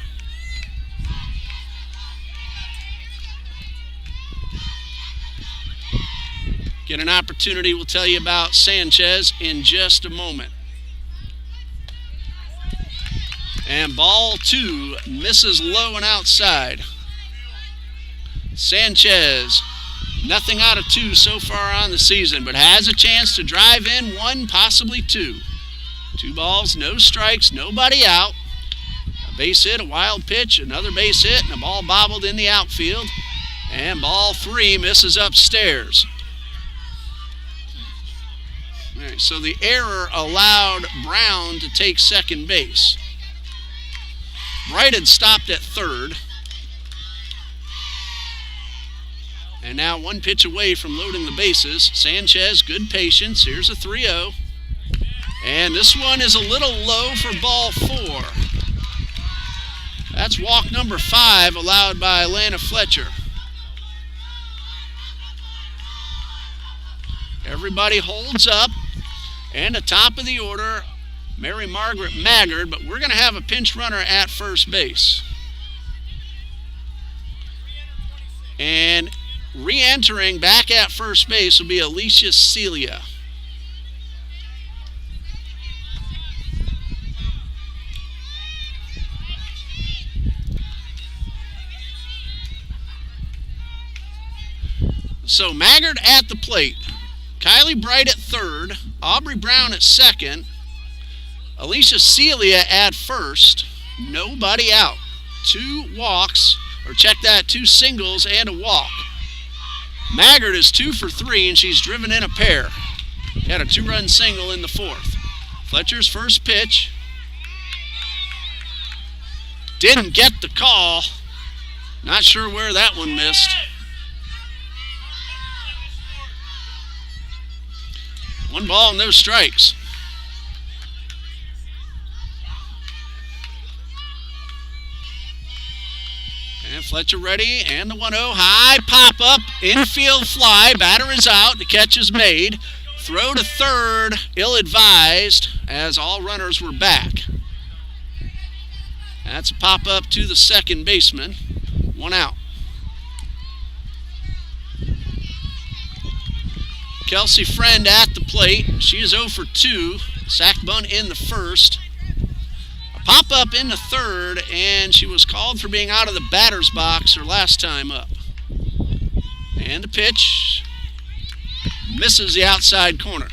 Get an opportunity we'll tell you about Sanchez in just a moment. And ball 2 misses low and outside. Sanchez, nothing out of 2 so far on the season, but has a chance to drive in 1, possibly 2. 2 balls, no strikes, nobody out. A base hit, a wild pitch, another base hit, and a ball bobbled in the outfield. And ball 3 misses upstairs. All right, so the error allowed Brown to take second base. Bright had stopped at third. And now 1 pitch away from loading the bases. Sanchez, good patience. Here's a 3-0. And this one is a little low for ball 4. That's walk number 5 allowed by Lana Fletcher. Everybody holds up. And the top of the order, Mary Margaret Maggard, but we're going to have a pinch runner at first base. And re-entering back at first base will be Alicia Celia. So Maggard at the plate. Kylie Bright at third. Aubry Brown at second. Alicia Celia at first. Nobody out. 2 walks, or check that, 2 singles and a walk. Maggard is 2 for 3, and she's driven in a pair. Had a 2-run single in the 4th. Fletcher's first pitch. Didn't get the call. Not sure where that one missed. 1 ball, no strikes. And Fletcher ready, and the 1-0, high pop-up, infield fly, batter is out, the catch is made. Throw to third, ill-advised, as all runners were back. That's a pop-up to the second baseman, 1 out. Kelsey Friend at the plate. She is 0 for 2. Sack bunt in the first. A pop-up in the third, and she was called for being out of the batter's box her last time up. And the pitch misses the outside corner.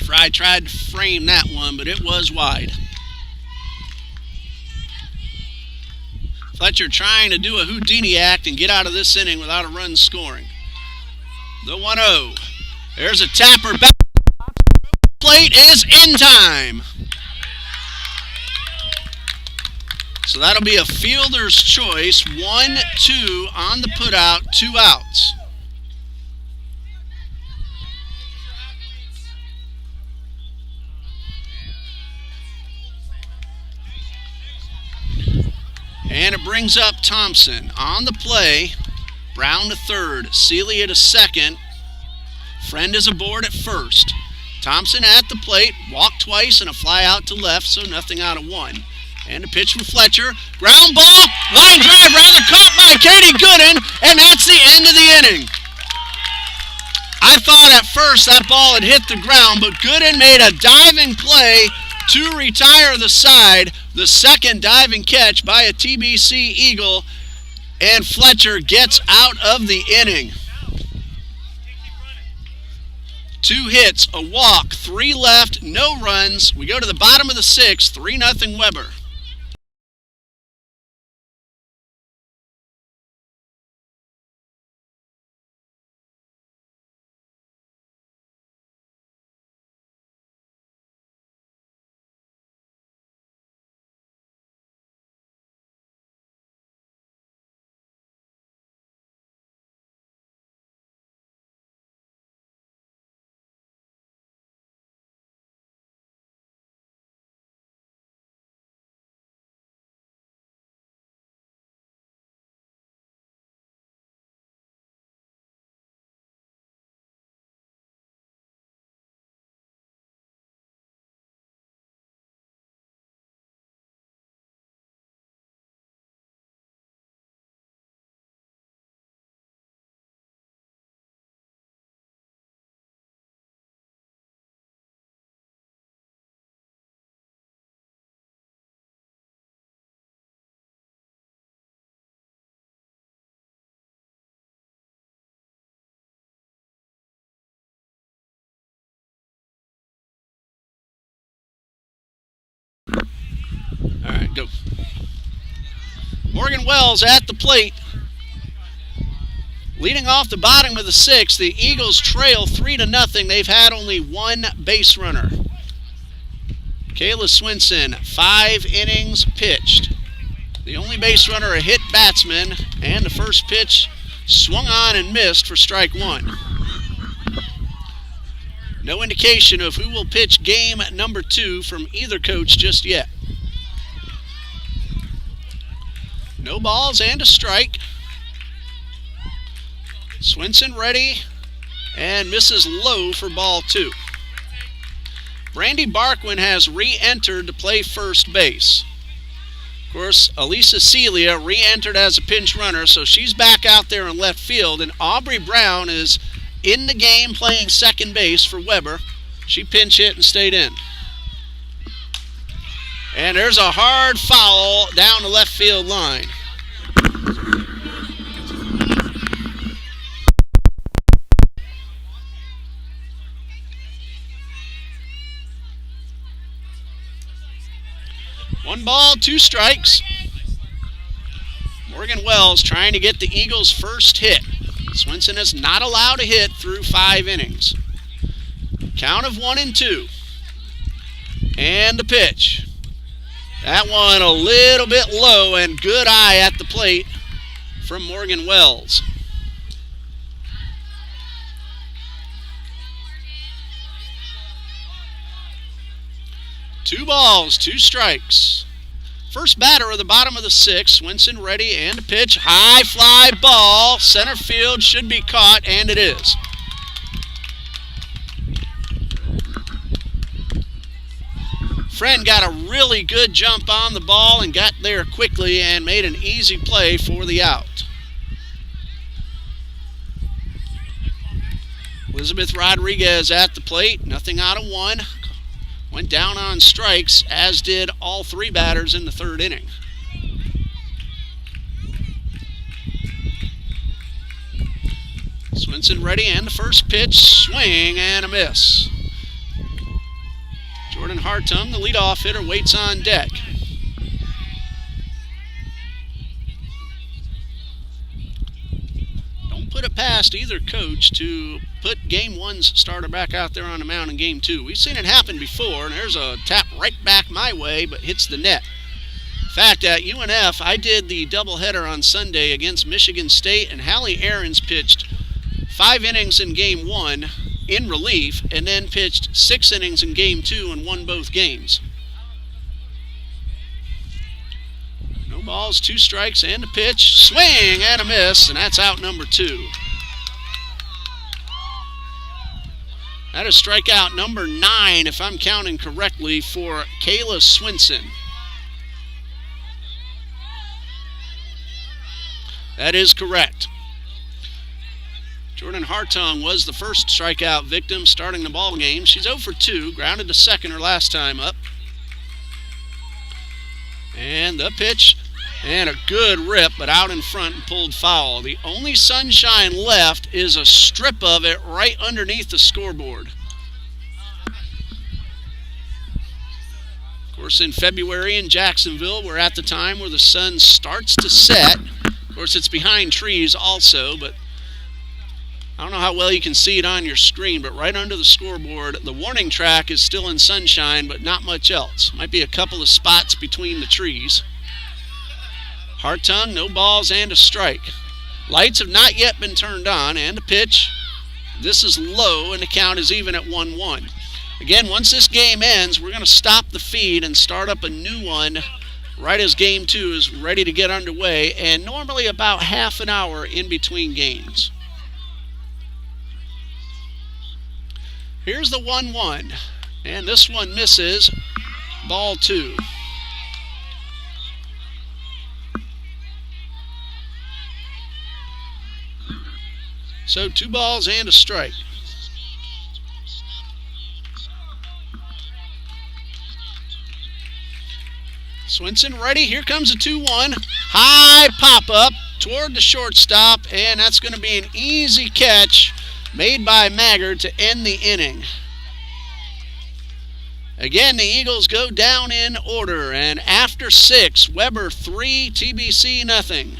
Fry tried to frame that one, but it was wide. Fletcher trying to do a Houdini act and get out of this inning without a run scoring. The 1-0. There's a tapper back. Plate is in time. So that'll be a fielder's choice. 1-2 on the putout, 2 outs. And it brings up Thompson. On the play, Brown to third, Celia to second. Friend is aboard at first. Thompson at the plate, walked twice and a fly out to left, so nothing out of 1. And a pitch from Fletcher. Ground ball, line drive, rather caught by Katie Gooden, and that's the end of the inning. I thought at first that ball had hit the ground, but Gooden made a diving play to retire the side. The second diving catch by a TBC Eagle, and Fletcher gets out of the inning. 2 hits, a walk, 3 left, no runs. We go to the bottom of the 6th, 3-0 Weber. All right, go. Morgan Wells at the plate. Leading off the bottom of the 6th, the Eagles trail 3-0. They've had only 1 base runner. Kayla Swinson, 5 innings pitched. The only base runner a hit batsman, and the first pitch swung on and missed for strike 1. No indication of who will pitch game number 2 from either coach just yet. No balls and a strike. Swinson ready and misses low for ball 2. Brandy Barquin has re-entered to play first base. Of course, Elisa Celia re-entered as a pinch runner, so she's back out there in left field, and Aubry Brown is in the game playing second base for Weber. She pinch hit and stayed in. And there's a hard foul down the left field line. One ball, 2 strikes. Morgan Wells trying to get the Eagles' first hit. Swinson is not allowed to hit through 5 innings. Count of 1-2. And the pitch. That one a little bit low, and good eye at the plate from Morgan Wells. Two balls, 2 strikes. First batter of the bottom of the 6th. Swinson ready and a pitch. High fly ball. Center field should be caught, and it is. Friend got a really good jump on the ball and got there quickly and made an easy play for the out. Elizabeth Rodriguez at the plate. Nothing out of 1. Went down on strikes, as did all 3 batters in the 3rd inning. Swinson ready and the first pitch. Swing and a miss. Jordan Hartung, the leadoff hitter, waits on deck. Don't put it past either coach to put Game 1's starter back out there on the mound in Game 2. We've seen it happen before, and there's a tap right back my way, but hits the net. In fact, at UNF, I did the doubleheader on Sunday against Michigan State, and Hallie Ahrens pitched 5 innings in Game 1 in relief, and then pitched 6 innings in Game 2 and won both games. No balls, 2 strikes, and a pitch. Swing and a miss, and that's out number 2. That is strikeout number 9, if I'm counting correctly, for Kayla Swinson. That is correct. Jordan Hartung was the first strikeout victim starting the ball game. She's 0 for 2, grounded to second her last time up. And the pitch, and a good rip, but out in front and pulled foul. The only sunshine left is a strip of it right underneath the scoreboard. Of course, in February in Jacksonville, we're at the time where the sun starts to set. Of course, it's behind trees also, but I don't know how well you can see it on your screen, but right under the scoreboard, the warning track is still in sunshine, but not much else. Might be a couple of spots between the trees. Hartung, no balls and a strike. Lights have not yet been turned on, and a pitch. This is low, and the count is even at 1-1. Again, once this game ends, we're going to stop the feed and start up a new one right as Game 2 is ready to get underway, and normally about half an hour in between games. Here's the 1-1, and this one misses. Ball 2. So 2 balls and a strike. Swinson ready. Here comes a 2-1. High pop-up toward the shortstop, and that's going to be an easy catch made by Maggard to end the inning. Again, the Eagles go down in order, and after 6, Weber 3, TBC nothing.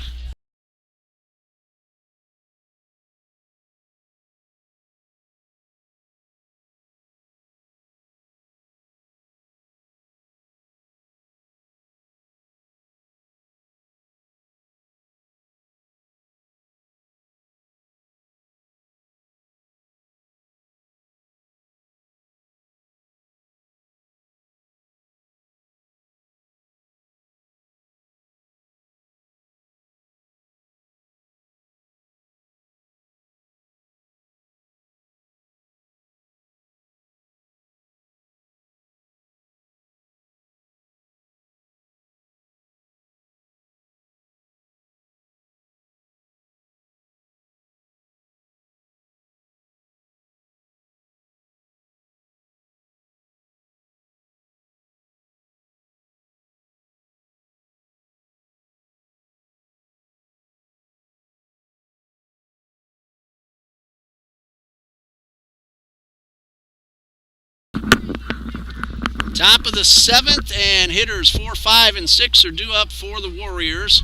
Top of the 7th, and hitters 4, 5, and 6 are due up for the Warriors.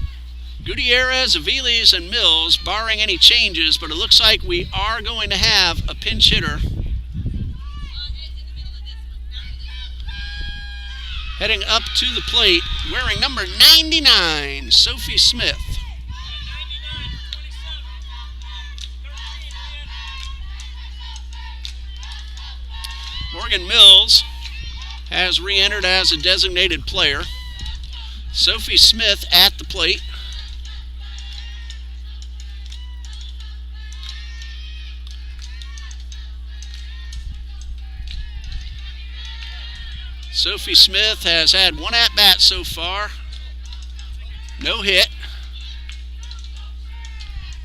Gutierrez, Aviles, and Mills, barring any changes, but it looks like we are going to have a pinch hitter. Heading up to the plate, wearing number 99, Sophie Smith. Morgan Mills has re-entered as a designated player. Sophie Smith at the plate. Sophie Smith has had one at-bat so far. No hit.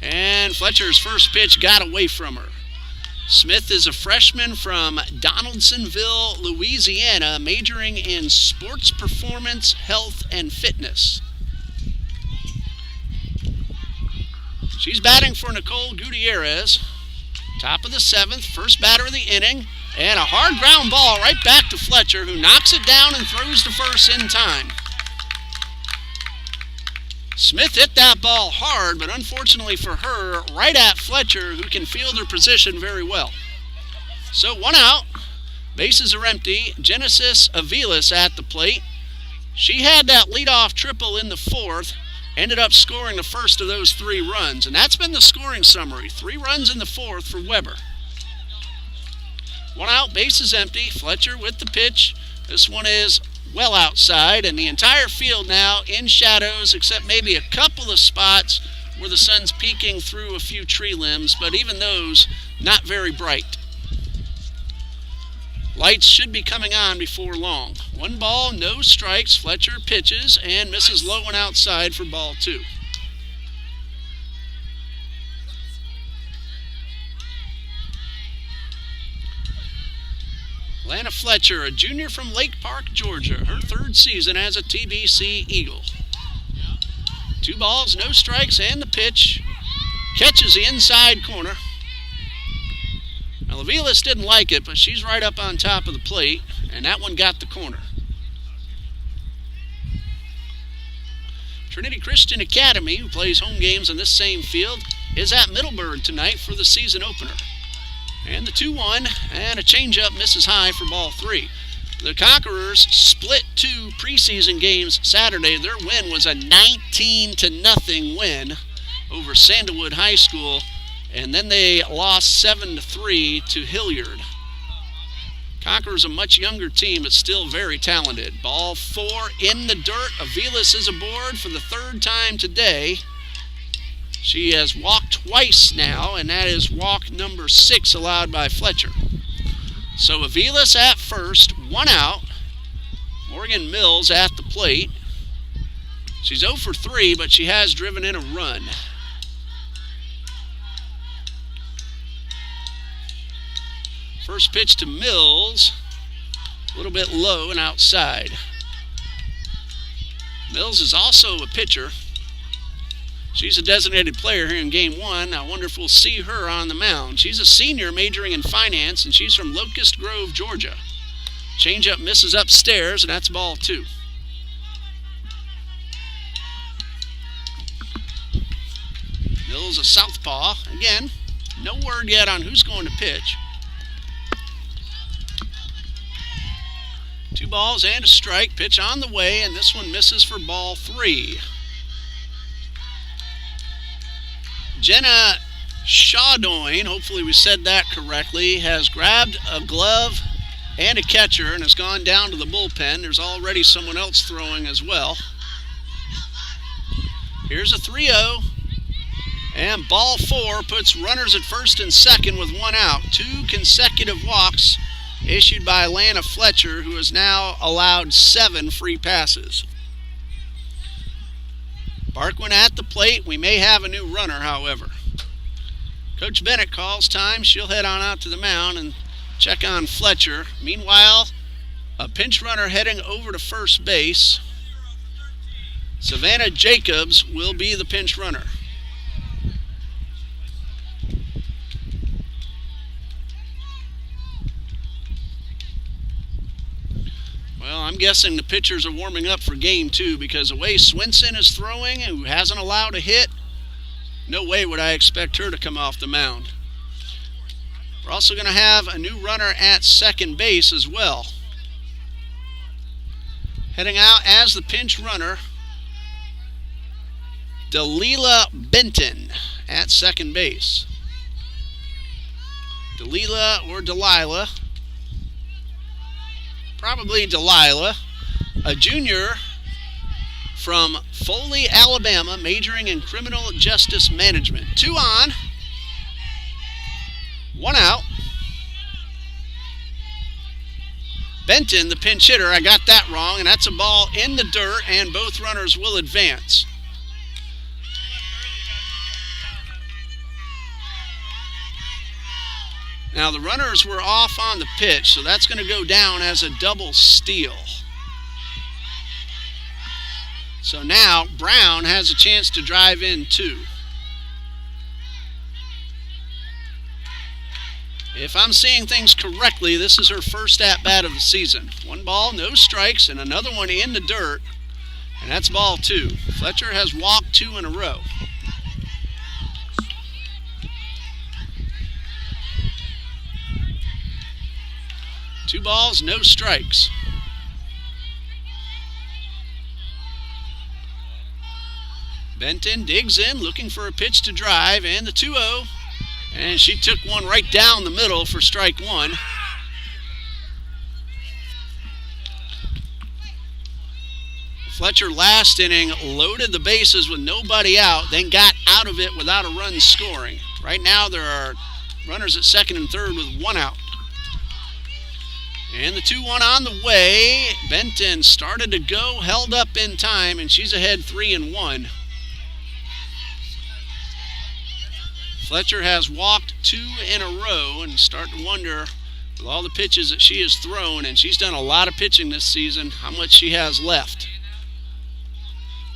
And Fletcher's first pitch got away from her. Smith is a freshman from Donaldsonville, Louisiana, majoring in sports performance, health, and fitness. She's batting for Nicole Gutierrez. Top of the 7th, first batter of the inning, and a hard ground ball right back to Fletcher, who knocks it down and throws to first in time. Smith hit that ball hard, but unfortunately for her, right at Fletcher, who can field her position very well. So 1 out, bases are empty. Genesis Aviles at the plate. She had that leadoff triple in the 4th, ended up scoring the first of those 3 runs, and that's been the scoring summary. 3 runs in the 4th for Weber. 1 out, bases empty. Fletcher with the pitch. This one is well outside, and the entire field now in shadows, except maybe a couple of spots where the sun's peeking through a few tree limbs, but even those not very bright. Lights should be coming on before long. 1 ball, no strikes. Fletcher pitches and misses low and outside for ball 2. Lana Fletcher, a junior from Lake Park, Georgia, her 3rd season as a TBC Eagle. 2 balls, no strikes, and the pitch catches the inside corner. Now, Aviles didn't like it, but she's right up on top of the plate, and that one got the corner. Trinity Christian Academy, who plays home games on this same field, is at Middleburg tonight for the season opener. And the 2-1, and a changeup misses high for ball 3. The Conquerors split 2 preseason games Saturday. Their win was a 19-0 win over Sandalwood High School, and then they lost 7-3 to Hilliard. Conquerors a much younger team, but still very talented. Ball 4 in the dirt. Aviles is aboard for the 3rd time today. She has walked twice now, and that is walk number 6 allowed by Fletcher. So Aviles at first, 1 out. Morgan Mills at the plate. She's 0 for 3, but she has driven in a run. First pitch to Mills, a little bit low and outside. Mills is also a pitcher. She's a designated player here in Game 1. I wonder if we'll see her on the mound. She's a senior majoring in finance, and she's from Locust Grove, Georgia. Changeup misses upstairs, and that's ball 2. Mills a southpaw. Again, no word yet on who's going to pitch. 2 balls and a strike. Pitch on the way, and this one misses for ball 3. Jenna Shawdoin, hopefully we said that correctly, has grabbed a glove and a catcher and has gone down to the bullpen. There's already someone else throwing as well. Here's a 3-0, and ball 4 puts runners at first and second with 1 out. 2 consecutive walks issued by Lana Fletcher, who has now allowed 7 free passes. Barkwin at the plate. We may have a new runner, however. Coach Bennett calls time. She'll head on out to the mound and check on Fletcher. Meanwhile, a pinch runner heading over to first base. Savannah Jacobs will be the pinch runner. guessing the pitchers are warming up for game 2, because the way Swinson is throwing, who hasn't allowed a hit, no way would I expect her to come off the mound. We're also going to have a new runner at second base as well. Heading out as the pinch runner, Delilah Benton at second base. Delilah or Delilah? Probably Delilah, a junior from Foley, Alabama, majoring in criminal justice management. 2 on, 1 out. Benton, the pinch hitter, I got that wrong, and that's a ball in the dirt, and both runners will advance. Now the runners were off on the pitch, so that's going to go down as a double steal. So now Brown has a chance to drive in 2. If I'm seeing things correctly, this is her first at-bat of the season. 1 ball, no strikes, and another one in the dirt, and that's ball 2. Fletcher has walked 2 in a row. Two balls, no strikes. Benton digs in, looking for a pitch to drive, and the 2-0. And she took one right down the middle for strike 1. Fletcher last inning loaded the bases with nobody out, then got out of it without a run scoring. Right now there are runners at second and third with 1 out. And the 2-1 on the way. Benton started to go, held up in time, and she's ahead 3-1. Fletcher has walked 2 in a row, and start to wonder, with all the pitches that she has thrown, and she's done a lot of pitching this season, how much she has left.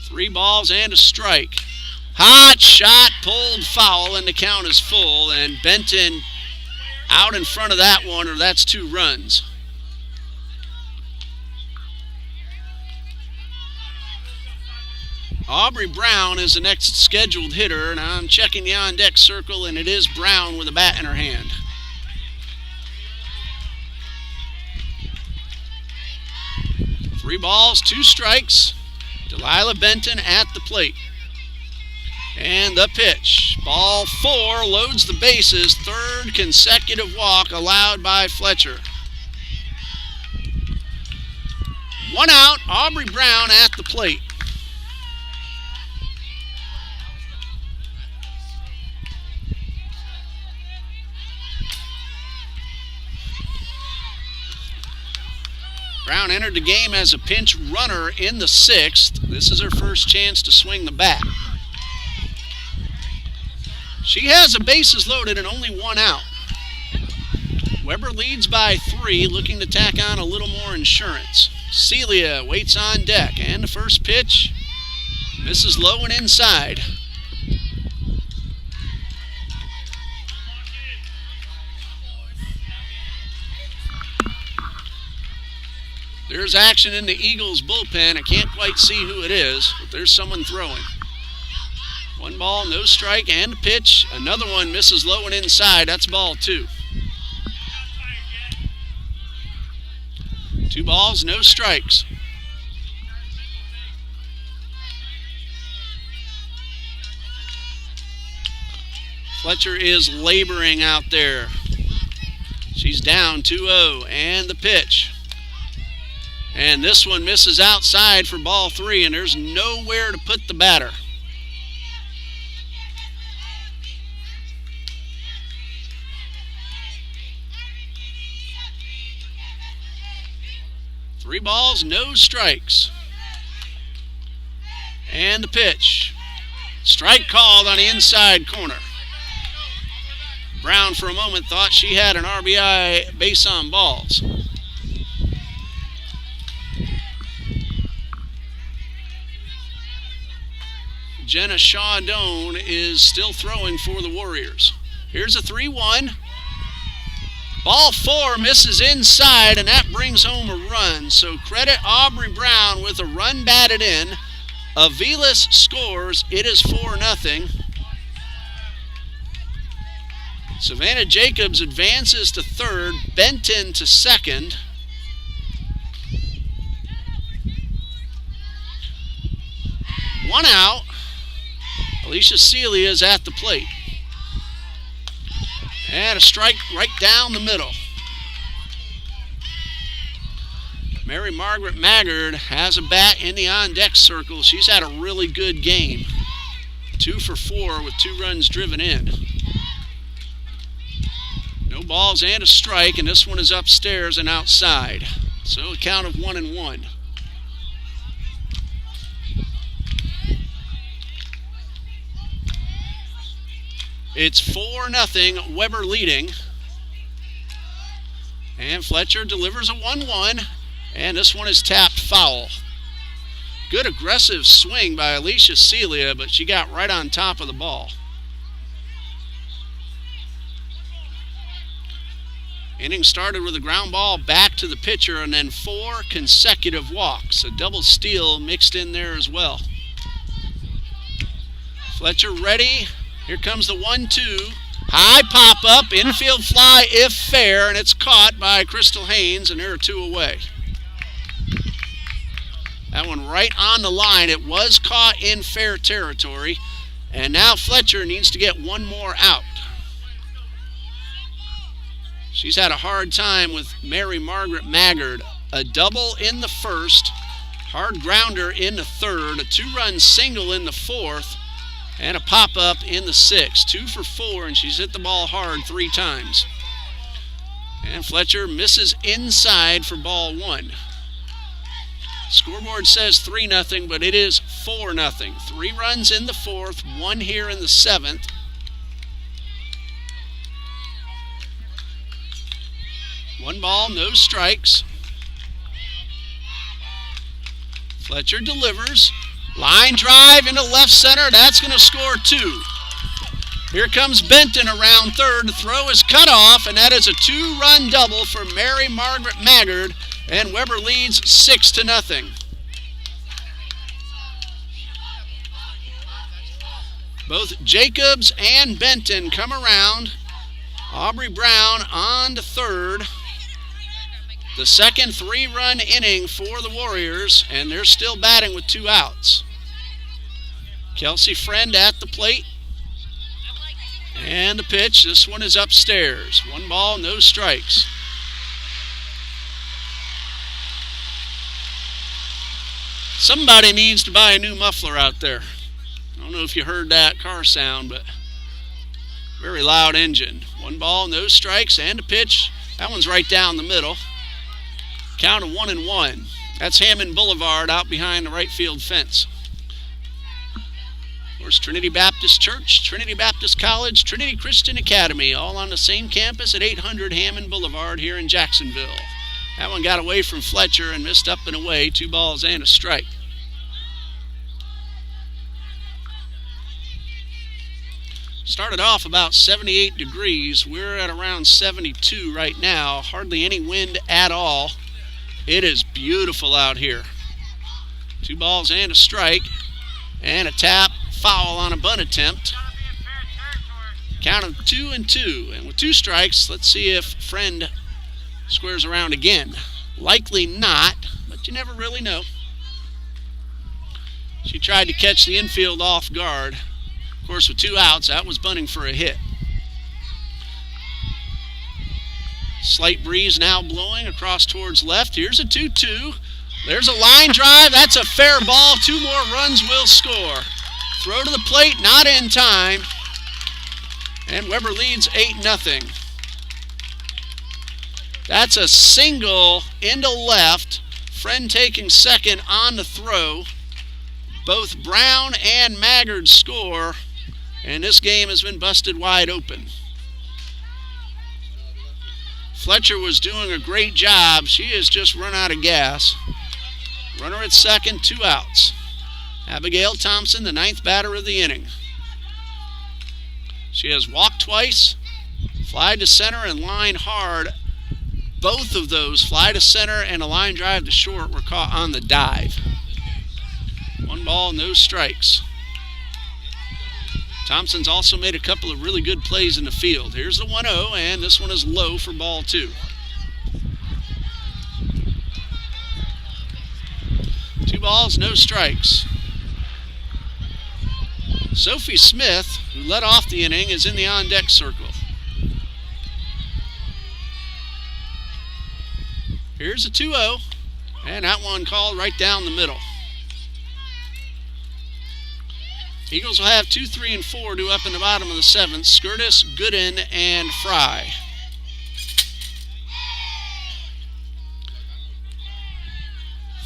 3 balls and a strike. Hot shot, pulled foul, and the count is full, and Benton out in front of that one, or that's 2 runs. Aubry Brown is the next scheduled hitter, and I'm checking the on-deck circle, and it is Brown with a bat in her hand. Three balls, 2 strikes. Delilah Benton at the plate. And the pitch. Ball 4 loads the bases. 3rd consecutive walk allowed by Fletcher. 1 out, Aubry Brown at the plate. Brown entered the game as a pinch runner in the 6th. This is her first chance to swing the bat. She has the bases loaded and only 1 out. Weber leads by 3, looking to tack on a little more insurance. Celia waits on deck, and the first pitch misses low and inside. There's action in the Eagles bullpen. I can't quite see who it is, but there's someone throwing. 1 ball, no strike, and a pitch. Another one misses low and inside. That's ball 2. 2 balls, no strikes. Fletcher is laboring out there. She's down 2-0, and the pitch. And this one misses outside for ball 3, and there's nowhere to put the batter. Three balls, no strikes. And the pitch. Strike called on the inside corner. Brown for a moment thought she had an RBI base on balls. Jenna Shaw-Doan is still throwing for the Warriors. Here's a 3-1. Ball 4 misses inside, and that brings home a run. So credit Aubry Brown with a run batted in. Aviles scores. It is 4-0. Savannah Jacobs advances to third. Benton to second. One out. Alicia Celia is at the plate. And a strike right down the middle. Mary Margaret Maggard has a bat in the on-deck circle. She's had a really good game. 2 for 4 with 2 runs driven in. No balls and a strike, and this one is upstairs and outside. So a count of 1-1. It's 4-0, Weber leading. And Fletcher delivers a 1-1, and this one is tapped foul. Good aggressive swing by Alicia Celia, but she got right on top of the ball. Inning started with a ground ball back to the pitcher and then 4 consecutive walks. A double steal mixed in there as well. Fletcher ready. Here comes the 1-2. High pop-up, infield fly if fair, and it's caught by Crystal Haynes, and there are 2 away. That one right on the line. It was caught in fair territory, and now Fletcher needs to get 1 more out. She's had a hard time with Mary Margaret Maggard. A double in the first, hard grounder in the third, a 2-run single in the fourth, and a pop-up in the 6th. 2 for 4, and she's hit the ball hard 3 times. And Fletcher misses inside for ball 1. Scoreboard says 3-0, but it is 4-0. 3 runs in the 4th, 1 here in the 7th. One ball, no strikes. Fletcher delivers. Line drive into left center. That's going to score 2. Here comes Benton around third. The throw is cut off, and that is a 2-run double for Mary Margaret Maggard, and Weber leads 6-0. Both Jacobs and Benton come around. Aubry Brown on to third. The second 3-run inning for the Warriors, and they're still batting with 2 outs. Kelsey Friend at the plate. And the pitch, this one is upstairs. 1 ball, no strikes. Somebody needs to buy a new muffler out there. I don't know if you heard that car sound, but very loud engine. 1 ball, no strikes, and a pitch. That one's right down the middle. Count of 1-1. That's Hammond Boulevard out behind the right field fence. Of course, Trinity Baptist Church, Trinity Baptist College, Trinity Christian Academy, all on the same campus at 800 Hammond Boulevard here in Jacksonville. That one got away from Fletcher and missed up and away. 2 balls and a strike. Started off about 78 degrees. We're at around 72 right now. Hardly any wind at all. It is beautiful out here. 2 balls and a strike. And a tap foul on a bunt attempt. Count of 2-2. And with 2 strikes, let's see if Friend squares around again. Likely not, but you never really know. She tried to catch the infield off guard. Of course, with 2 outs, that was bunting for a hit. Slight breeze now blowing across towards left. Here's a 2-2. There's a line drive. That's a fair ball. 2 more runs will score. Throw to the plate, not in time. And Weber leads 8-0. That's a single into left. Friend taking second on the throw. Both Brown and Maggard score. And this game has been busted wide open. Fletcher was doing a great job. She has just run out of gas. Runner at second, 2 outs. Abigail Thompson, the 9th batter of the inning. She has walked twice, Fly to center and line hard. Both of those, fly to center and a line drive to short, were caught on the dive. 1 ball, no strikes. Thompson's also made a couple of really good plays in the field. Here's the 1-0, and this one is low for ball 2. 2 balls, no strikes. Sophie Smith, who led off the inning, is in the on-deck circle. Here's a 2-0, and that one called right down the middle. Eagles will have 2, 3, and 4 due up in the bottom of the 7th. Skirtis, Gooden, and Fry.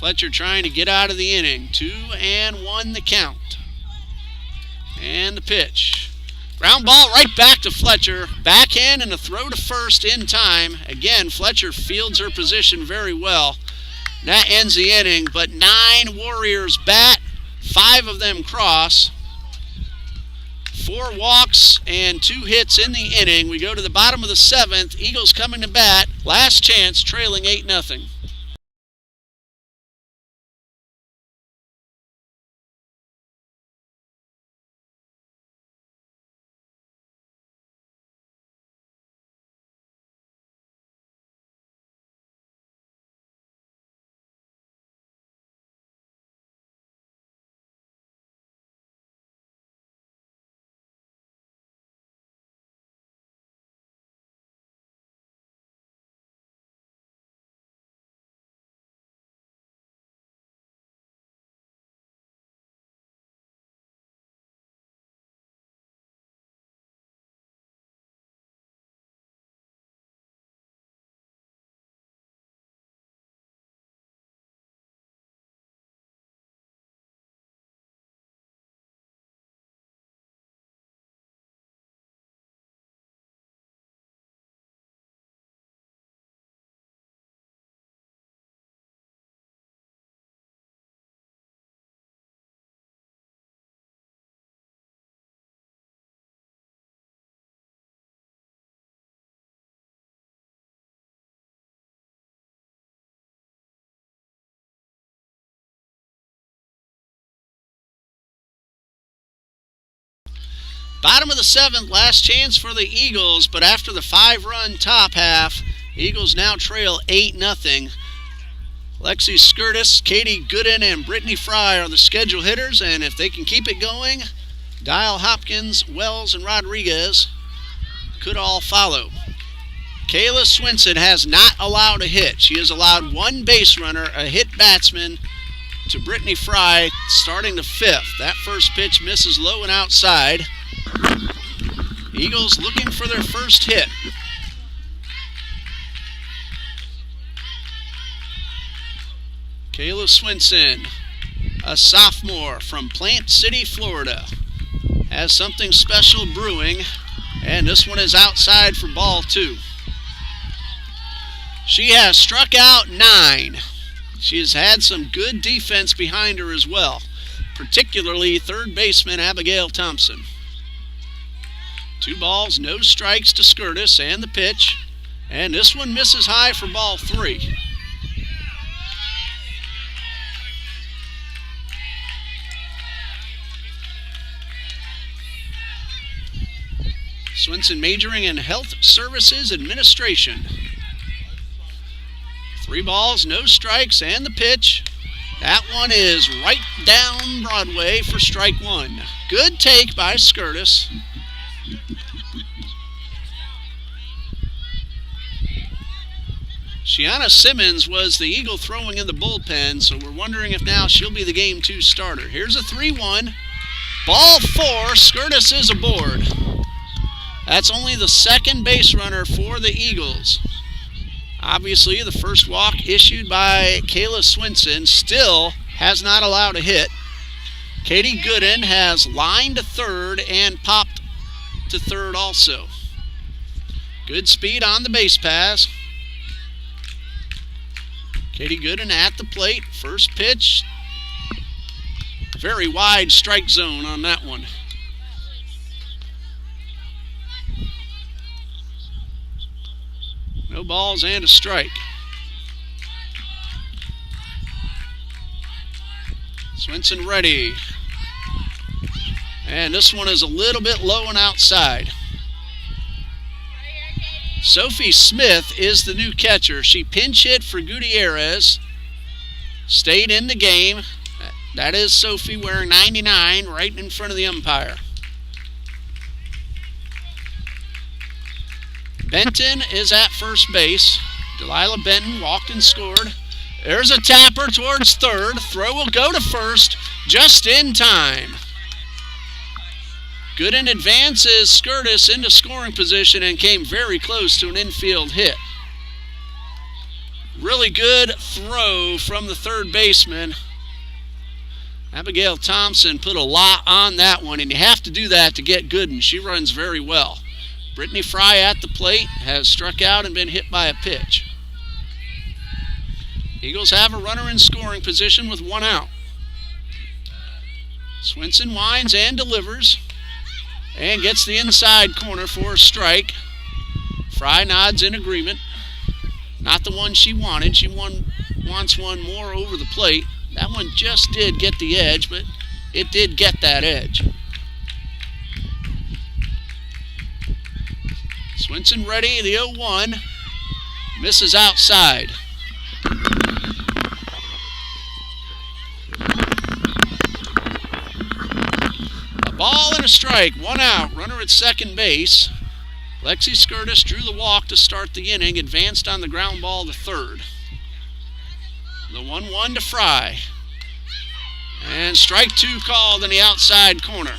Fletcher trying to get out of the inning. 2-1 the count. And the pitch. Ground ball right back to Fletcher. Backhand and a throw to first in time. Again, Fletcher fields her position very well. That ends the inning, but 9 Warriors bat. 5 of them cross. 4 walks and 2 hits in the inning. We go to the bottom of the 7th. Eagles coming to bat. Last chance, trailing 8-0. Bottom of the 7th, last chance for the Eagles, but after the 5-run top half, Eagles now trail 8-0. Lexi Skirtis, Katie Gooden, and Brittany Fry are the schedule hitters, and if they can keep it going, Dial Hopkins, Wells, and Rodriguez could all follow. Kayla Swinson has not allowed a hit. She has allowed 1 base runner, a hit batsman, to Brittany Fry starting the 5th. That first pitch misses low and outside. Eagles looking for their first hit. Kayla Swinson, a sophomore from Plant City, Florida, has something special brewing, and this one is outside for ball 2. She has struck out 9. She has had some good defense behind her as well, particularly third baseman Abigail Thompson. 2 balls, no strikes to Skirtis, and the pitch. And this one misses high for ball 3. Swinson majoring in Health Services Administration. 3 balls, no strikes, and the pitch. That one is right down Broadway for strike 1. Good take by Skirtis. Shiana Simmons was the Eagle throwing in the bullpen, so we're wondering if now she'll be the Game 2 starter. Here's a 3-1. Ball 4, Skirtis is aboard. That's only the second base runner for the Eagles. Obviously, the first walk issued by Kayla Swinson still has not allowed a hit. Katie Gooden has lined to third and popped to third also. Good speed on the base pass. Katie Gooden at the plate. First pitch. Very wide strike zone on that one. No balls and a strike. Swinson ready. And this one is a little bit low and outside. Sophie Smith is the new catcher. She pinch hit for Gutierrez. Stayed in the game. That is Sophie wearing 99 right in front of the umpire. Benton is at first base. Delilah Benton walked and scored. There's a tapper towards third. Throw will go to first just in time. Gooden advances Skirtis into scoring position and came very close to an infield hit. Really good throw from the third baseman. Abigail Thompson put a lot on that one, and you have to do that to get Gooden. She runs very well. Brittany Fry at the plate has struck out and been hit by a pitch. Eagles have a runner in scoring position with 1 out. Swinson winds and delivers and gets the inside corner for a strike. Fry nods in agreement. Not the one she wanted. She wants one more over the plate. That one just did get the edge, but it did get that edge. Swinson ready, the 0-1. Misses outside. A ball and a strike, 1 out. Runner at second base. Lexi Skirtis drew the walk to start the inning, advanced on the ground ball to third. The 1-1 to Fry. And strike 2 called in the outside corner.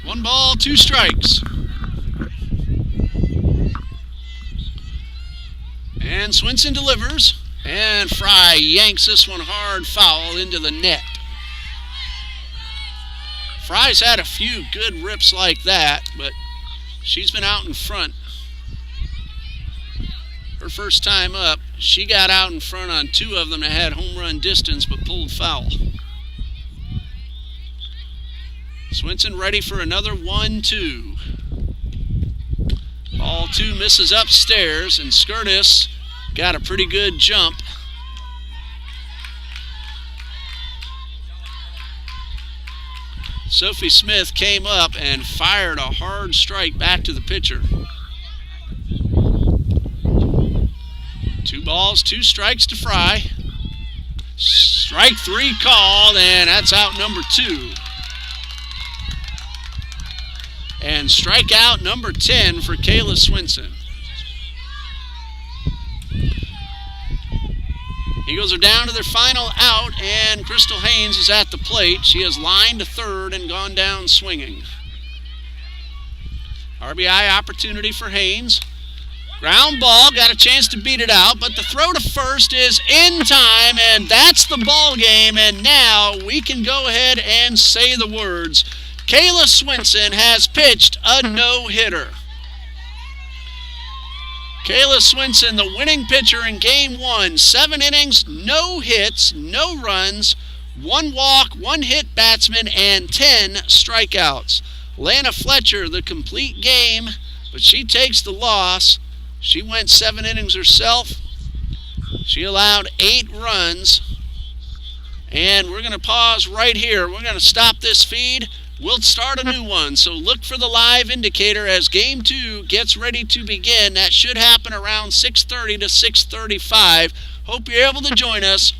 One ball, 2 strikes. And Swinson delivers. And Fry yanks this one hard foul into the net. Fry's had a few good rips like that, but she's been out in front. Her first time up, she got out in front on 2 of them that had home run distance but pulled foul. Swinson ready for another 1-2. Ball 2 misses upstairs, and Skirtis got a pretty good jump. Sophie Smith came up and fired a hard strike back to the pitcher. 2 balls, 2 strikes to Fry. Strike 3 called, and that's out number 2. And strikeout number 10 for Kayla Swinson. Eagles are down to their final out, and Crystal Haynes is at the plate. She has lined to third and gone down swinging. RBI opportunity for Haynes. Ground ball, got a chance to beat it out, but the throw to first is in time, and that's the ball game. And now we can go ahead and say the words. Kayla Swinson has pitched a no-hitter. Kayla Swinson, the winning pitcher in Game 1. 7 innings, no hits, no runs, 1 walk, 1 hit batsman, and 10 strikeouts. Lana Fletcher, the complete game, but she takes the loss. She went 7 innings herself. She allowed 8 runs. And we're going to pause right here. We're going to stop this feed. We'll start a new one, so look for the live indicator as Game 2 gets ready to begin. That should happen around 6:30 to 6:35. Hope you're able to join us.